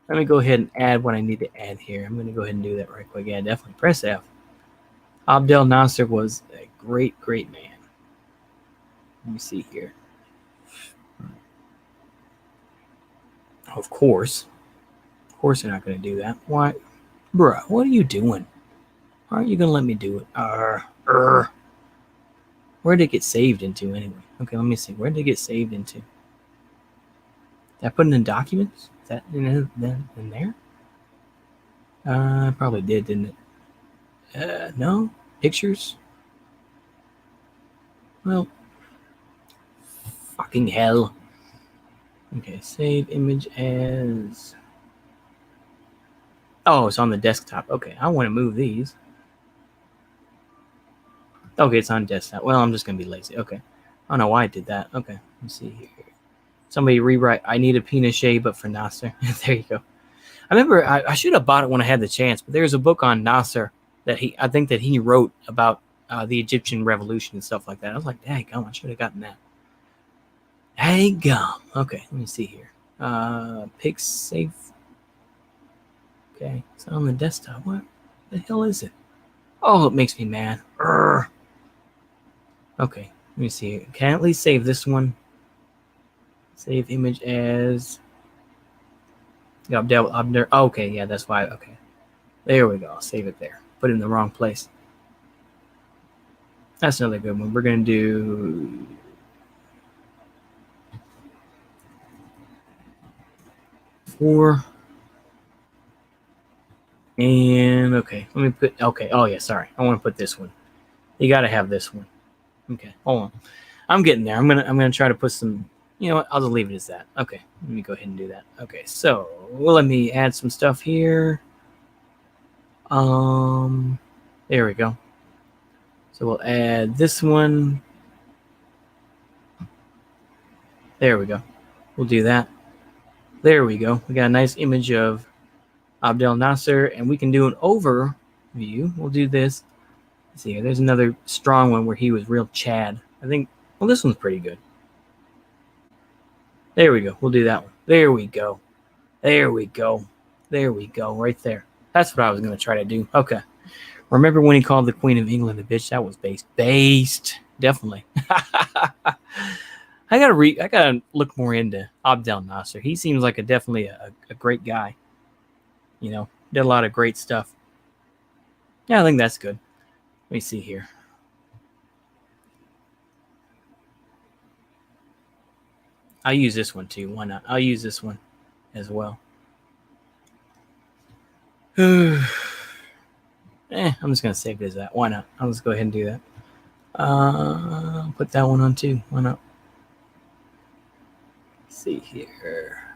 let me go ahead and add what I need to add here. I'm going to go ahead and do that right quick. Yeah, definitely press F. Abdel Nasser was a great, great man. Let me see here. Of course you're not going to do that. Why? Bruh, what are you doing? Why aren't you going to let me do it? Where did it get saved into anyway? Okay, let me see. Where did it get saved into? Did I put it in documents? Is that in there? I probably did, didn't it? No? Pictures? Well, fucking hell. Okay, save image as... Oh, it's on the desktop. Okay, I want to move these. Okay, it's on desktop. Well, I'm just going to be lazy. Okay. I don't know why I did that. Okay, let's see here. Somebody rewrite, I need a pinochet, but for Nasser. There you go. I remember I should have bought it when I had the chance, but there's a book on Nasser that I think he wrote about the Egyptian revolution and stuff like that. I was like, dang gum, I should have gotten that. Hey gum. Okay, let me see here. Pick safe. Okay, it's on the desktop. What the hell is it? Oh, it makes me mad. Urgh. Okay, let me see. Can I at least save this one? Save image as... Abner. Okay, yeah, that's why. Okay, there we go. I'll save it there. Put it in the wrong place. That's another good one. We're going to do... Four. And, okay, let me put... Okay, oh yeah, sorry. I want to put this one. You got to have this one. Okay, hold on. I'm getting there. I'm gonna try to put some... You know what? I'll just leave it as that. Okay, let me go ahead and do that. Okay, so let me add some stuff here. There we go. So we'll add this one. There we go. We'll do that. There we go. We got a nice image of Abdel Nasser, and we can do an overview. We'll do this. Let's see here. There's another strong one where he was real Chad. I think, well, this one's pretty good. There we go. We'll do that one. There we go. There we go. There we go. Right there. That's what I was going to try to do. Okay. Remember when he called the Queen of England a bitch? That was based. Based. Definitely. I gotta look more into Abdel Nasser. He seems like definitely a great guy. You know, did a lot of great stuff. Yeah, I think that's good. Let me see here. I'll use this one too. Why not? I'll use this one as well. I'm just going to save it as that. Why not? I'll just go ahead and do that. Put that one on too. Why not? Let's see here.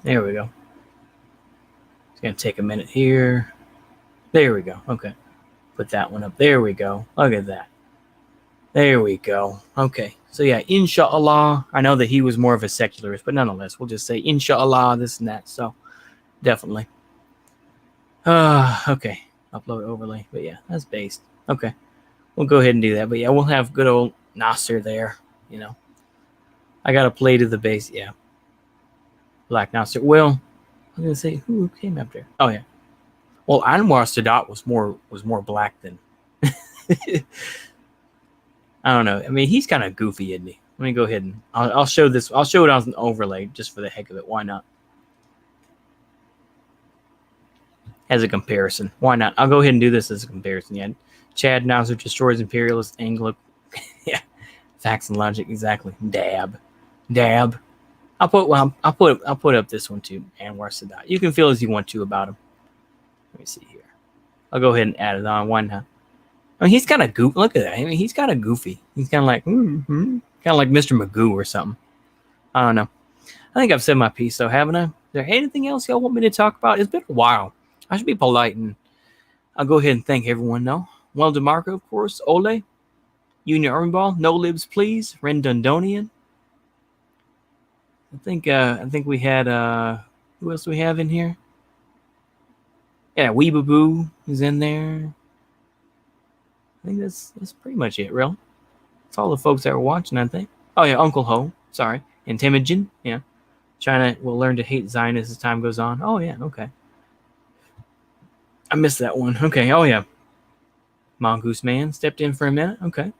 There we go. It's going to take a minute here. There we go. Okay. Put that one up. There we go. Look at that. There we go. Okay. So yeah, inshallah. I know that he was more of a secularist, but nonetheless, we'll just say inshallah, this and that. So definitely. Okay. Upload overlay. But yeah, that's based. Okay. We'll go ahead and do that. But yeah, we'll have good old Nasser there. You know. I got to play to the base. Yeah. Black Nasser. Well, I was gonna say who came after. Oh yeah. Well, Anwar Sadat was more black than. I don't know. I mean, he's kind of goofy, isn't he? Let me go ahead and I'll show this. I'll show it on an overlay just for the heck of it. Why not? As a comparison. Why not? I'll go ahead and do this as a comparison. Yeah. Chad Nasser destroys imperialist Anglo. Yeah. Facts and logic. Exactly. Dab. I'll put up this one too. Anwar Sadat. You can feel as you want to about him. Let me see here. I'll go ahead and add it on. Why not? I mean, he's kind of goofy. Look at that. I mean, he's kind of goofy. He's kind of like, kind of like Mr. Magoo or something. I don't know. I think I've said my piece, though, haven't I? Is there anything else y'all want me to talk about? It's been a while. I should be polite, and I'll go ahead and thank everyone now. Well, DeMarco, of course. Ole. Union Army Ball. No libs, please. Ren Dundonian. I think we had Who else do we have in here? Yeah, Weebaboo is in there. I think that's pretty much it, real. That's all the folks that were watching, I think. Oh yeah, Uncle Ho. Sorry. And Temujin. Yeah. China will learn to hate Zionists as time goes on. Oh yeah, okay. I missed that one. Okay, oh yeah. Mongoose Man stepped in for a minute. Okay.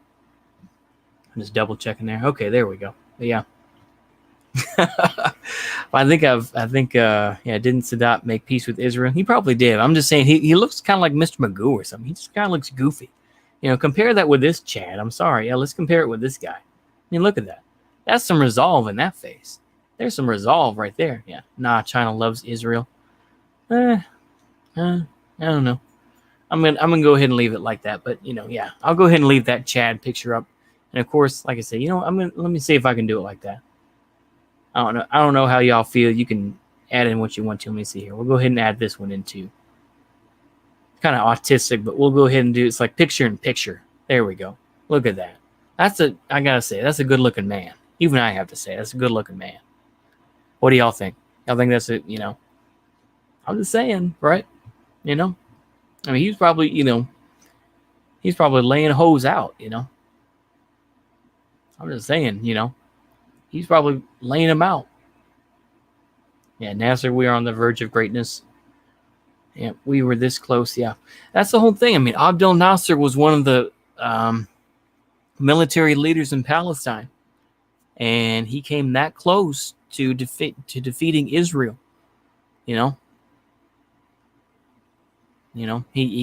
I'm just double checking there. Okay, there we go. But yeah. Didn't Sadat make peace with Israel? He probably did. I'm just saying he looks kind of like Mr. Magoo or something. He just kind of looks goofy. Compare that with this Chad. I'm sorry. Yeah, let's compare it with this guy. I mean, look at that. That's some resolve in that face. There's some resolve right there. Yeah. Nah, China loves Israel. I don't know. I'm gonna go ahead and leave it like that. But yeah, I'll go ahead and leave that Chad picture up. And of course, like I said, let me see if I can do it like that. I don't know how y'all feel. You can add in what you want to. Let me see here. We'll go ahead and add this one in too. Kind of autistic, but we'll go ahead and do it's like picture in picture. There we go. Look at that. I gotta say, that's a good looking man. Even I have to say, that's a good looking man. What do y'all think? Y'all think that's it? I'm just saying, right? I mean, he's probably laying hoes out. I'm just saying, he's probably laying them out. Yeah, Nasser, we are on the verge of greatness. Yeah, we were this close. Yeah, that's the whole thing. I mean, Abdel Nasser was one of the military leaders in Palestine, and he came that close to defeating Israel. He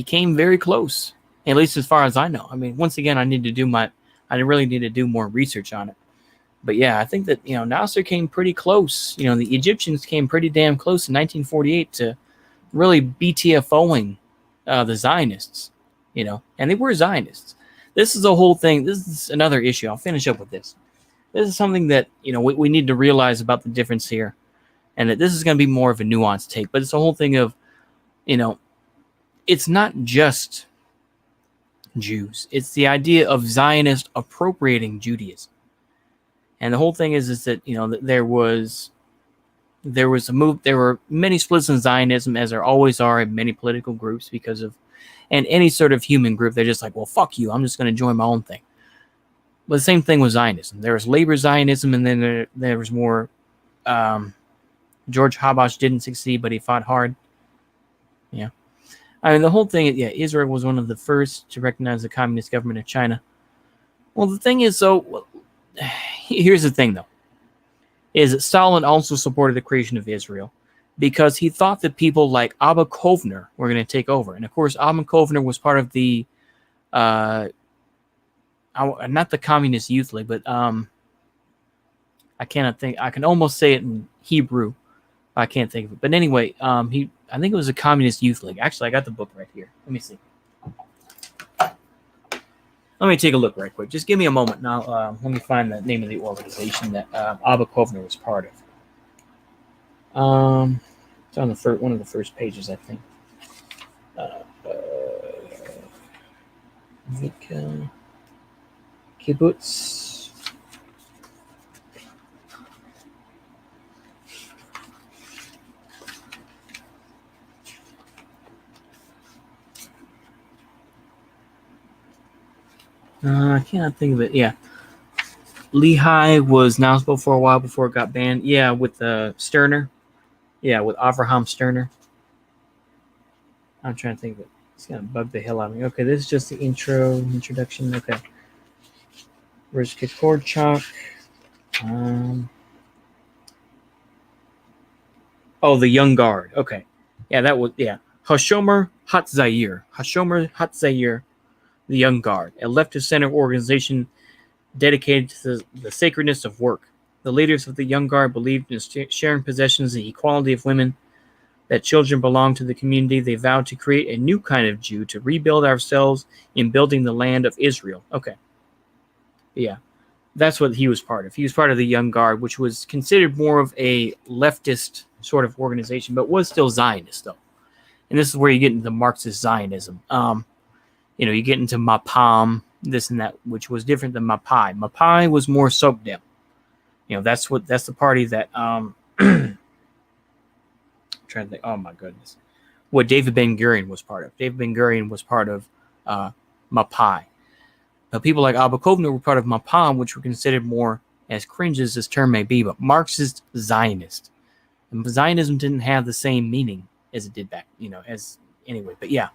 came very close, at least as far as I know. I mean, once again, I really need to do more research on it. But yeah, I think that Nasser came pretty close. The Egyptians came pretty damn close in 1948 to really BTFOing the Zionists. And they were Zionists. This is the whole thing. This is another issue. I'll finish up with this. This is something that we need to realize about the difference here, and that this is going to be more of a nuanced take. But it's the whole thing of, it's not just Jews. It's the idea of Zionists appropriating Judaism. And the whole thing is that there was a move. There were many splits in Zionism, as there always are in many political groups, and any sort of human group. They're just like, well, fuck you. I'm just going to join my own thing. But the same thing with Zionism. There was labor Zionism, and then there was more. George Habash didn't succeed, but he fought hard. Yeah. I mean, the whole thing, Israel was one of the first to recognize the communist government of China. Well, the thing is, here's the thing, though, is that Stalin also supported the creation of Israel because he thought that people like Abba Kovner were going to take over. And, of course, Abba Kovner was part of the, not the Communist Youth League, but I cannot think. I can almost say it in Hebrew. I can't think of it. But anyway, I think it was a Communist Youth League. Actually, I got the book right here. Let me see. Let me take a look right quick. Just give me a moment now. Let me find the name of the organization that Abba Kovner was part of. It's on one of the first pages, I think. Vika Kibbutz. I cannot think of it. Yeah. Lehi was Nazbo for a while before it got banned. Yeah, with Sterner. Yeah, with Avraham Sterner. I'm trying to think of it. It's going to bug the hell out of me. Okay, this is just the introduction. Okay. Where's Korchak? The Young Guard. Okay. Yeah, that was, Hashomer Hatzair, the Young Guard, a leftist-center organization dedicated to the sacredness of work. The leaders of the Young Guard believed in sharing possessions, the equality of women, that children belong to the community. They vowed to create a new kind of Jew, to rebuild ourselves in building the land of Israel. Okay. Yeah. That's what he was part of. He was part of the Young Guard, which was considered more of a leftist sort of organization, but was still Zionist, though. And this is where you get into Marxist Zionism. You get into Mapam, this and that, which was different than Mapai. Mapai was more Sokdem. That's the party that trying to think. Oh my goodness, what David Ben-Gurion was part of. David Ben-Gurion was part of Mapai. Now, people like Abba Kovner were part of Mapai, which were considered more, as cringe as this term may be, but Marxist Zionist. And Zionism didn't have the same meaning as it did back, as anyway. But yeah,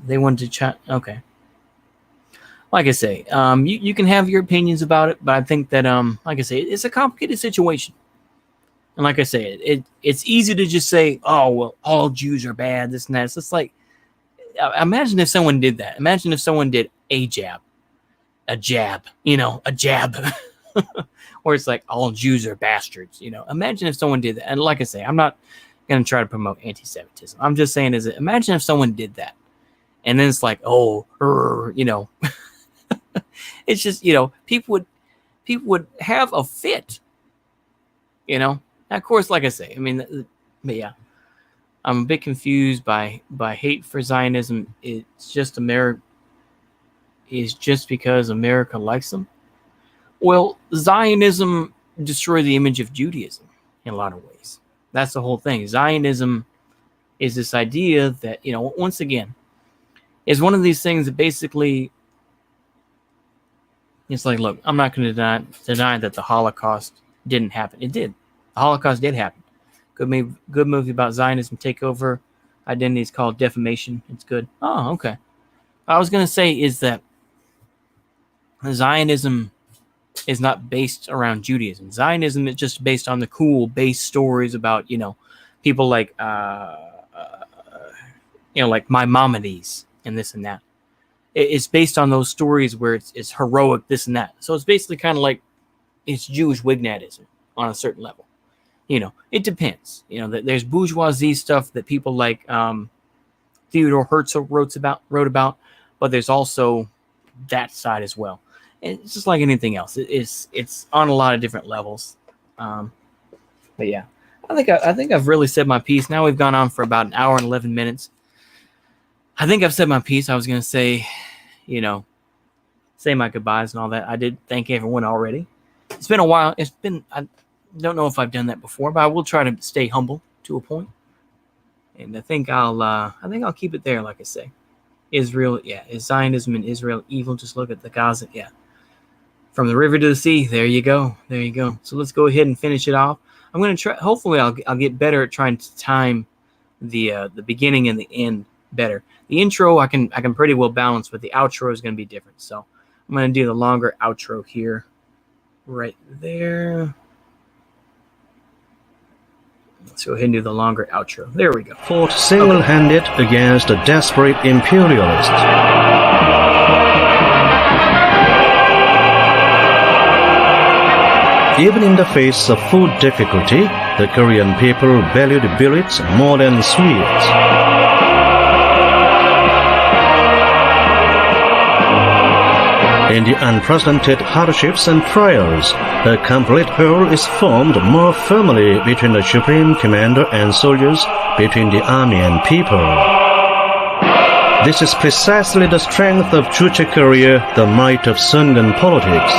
they wanted to chat. Okay. Like I say, you can have your opinions about it, but I think that, like I say, it's a complicated situation. And like I say, it's easy to just say, oh, well, all Jews are bad, this and that. It's just like, imagine if someone did that. Imagine if someone did a jab. Or it's like, all Jews are bastards, Imagine if someone did that. And like I say, I'm not going to try to promote anti-Semitism. I'm just saying, imagine if someone did that. And then it's like, it's just, people would have a fit, Of course, like I say, I mean, but yeah, I'm a bit confused by hate for Zionism. It's just because America likes them. Well, Zionism destroyed the image of Judaism in a lot of ways. That's the whole thing. Zionism is this idea that, once again, is one of these things that basically, it's like, look, I'm not going to deny that the Holocaust didn't happen. It did. The Holocaust did happen. Good movie about Zionism takeover. Identity is called Defamation. It's good. Oh, okay. What I was going to say is that Zionism is not based around Judaism. Zionism is just based on the cool base stories about, people like, like Maimonides and this and that. It's based on those stories where it's heroic, this and that. So it's basically kind of like it's Jewish Wignatism on a certain level. It depends. There's bourgeoisie stuff that people like Theodore Herzl wrote about, but there's also that side as well. And it's just like anything else. It's on a lot of different levels. But yeah, I think I've really said my piece. Now we've gone on for about an hour and 11 minutes. I think I've said my piece. I was going to say, say my goodbyes and all that. I did thank everyone already. It's been a while. I don't know if I've done that before, but I will try to stay humble to a point. And I think I'll keep it there, like I say. Israel, yeah. Is Zionism and Israel evil? Just look at the Gaza. Yeah. From the river to the sea. There you go. So let's go ahead and finish it off. I'm going to try. Hopefully I'll get better at trying to time the beginning and the end better. The intro I can pretty well balance, but the outro is going to be different. So I'm going to do the longer outro here, right there. Let's go ahead and do the longer outro. There we go. Fought single-handed against a desperate imperialist. Even in the face of food difficulty, the Korean people valued billets more than sweets. In the unprecedented hardships and trials, a complete whole is formed more firmly between the supreme commander and soldiers, between the army and people. This is precisely the strength of Juche Korea, the might of Sungan politics.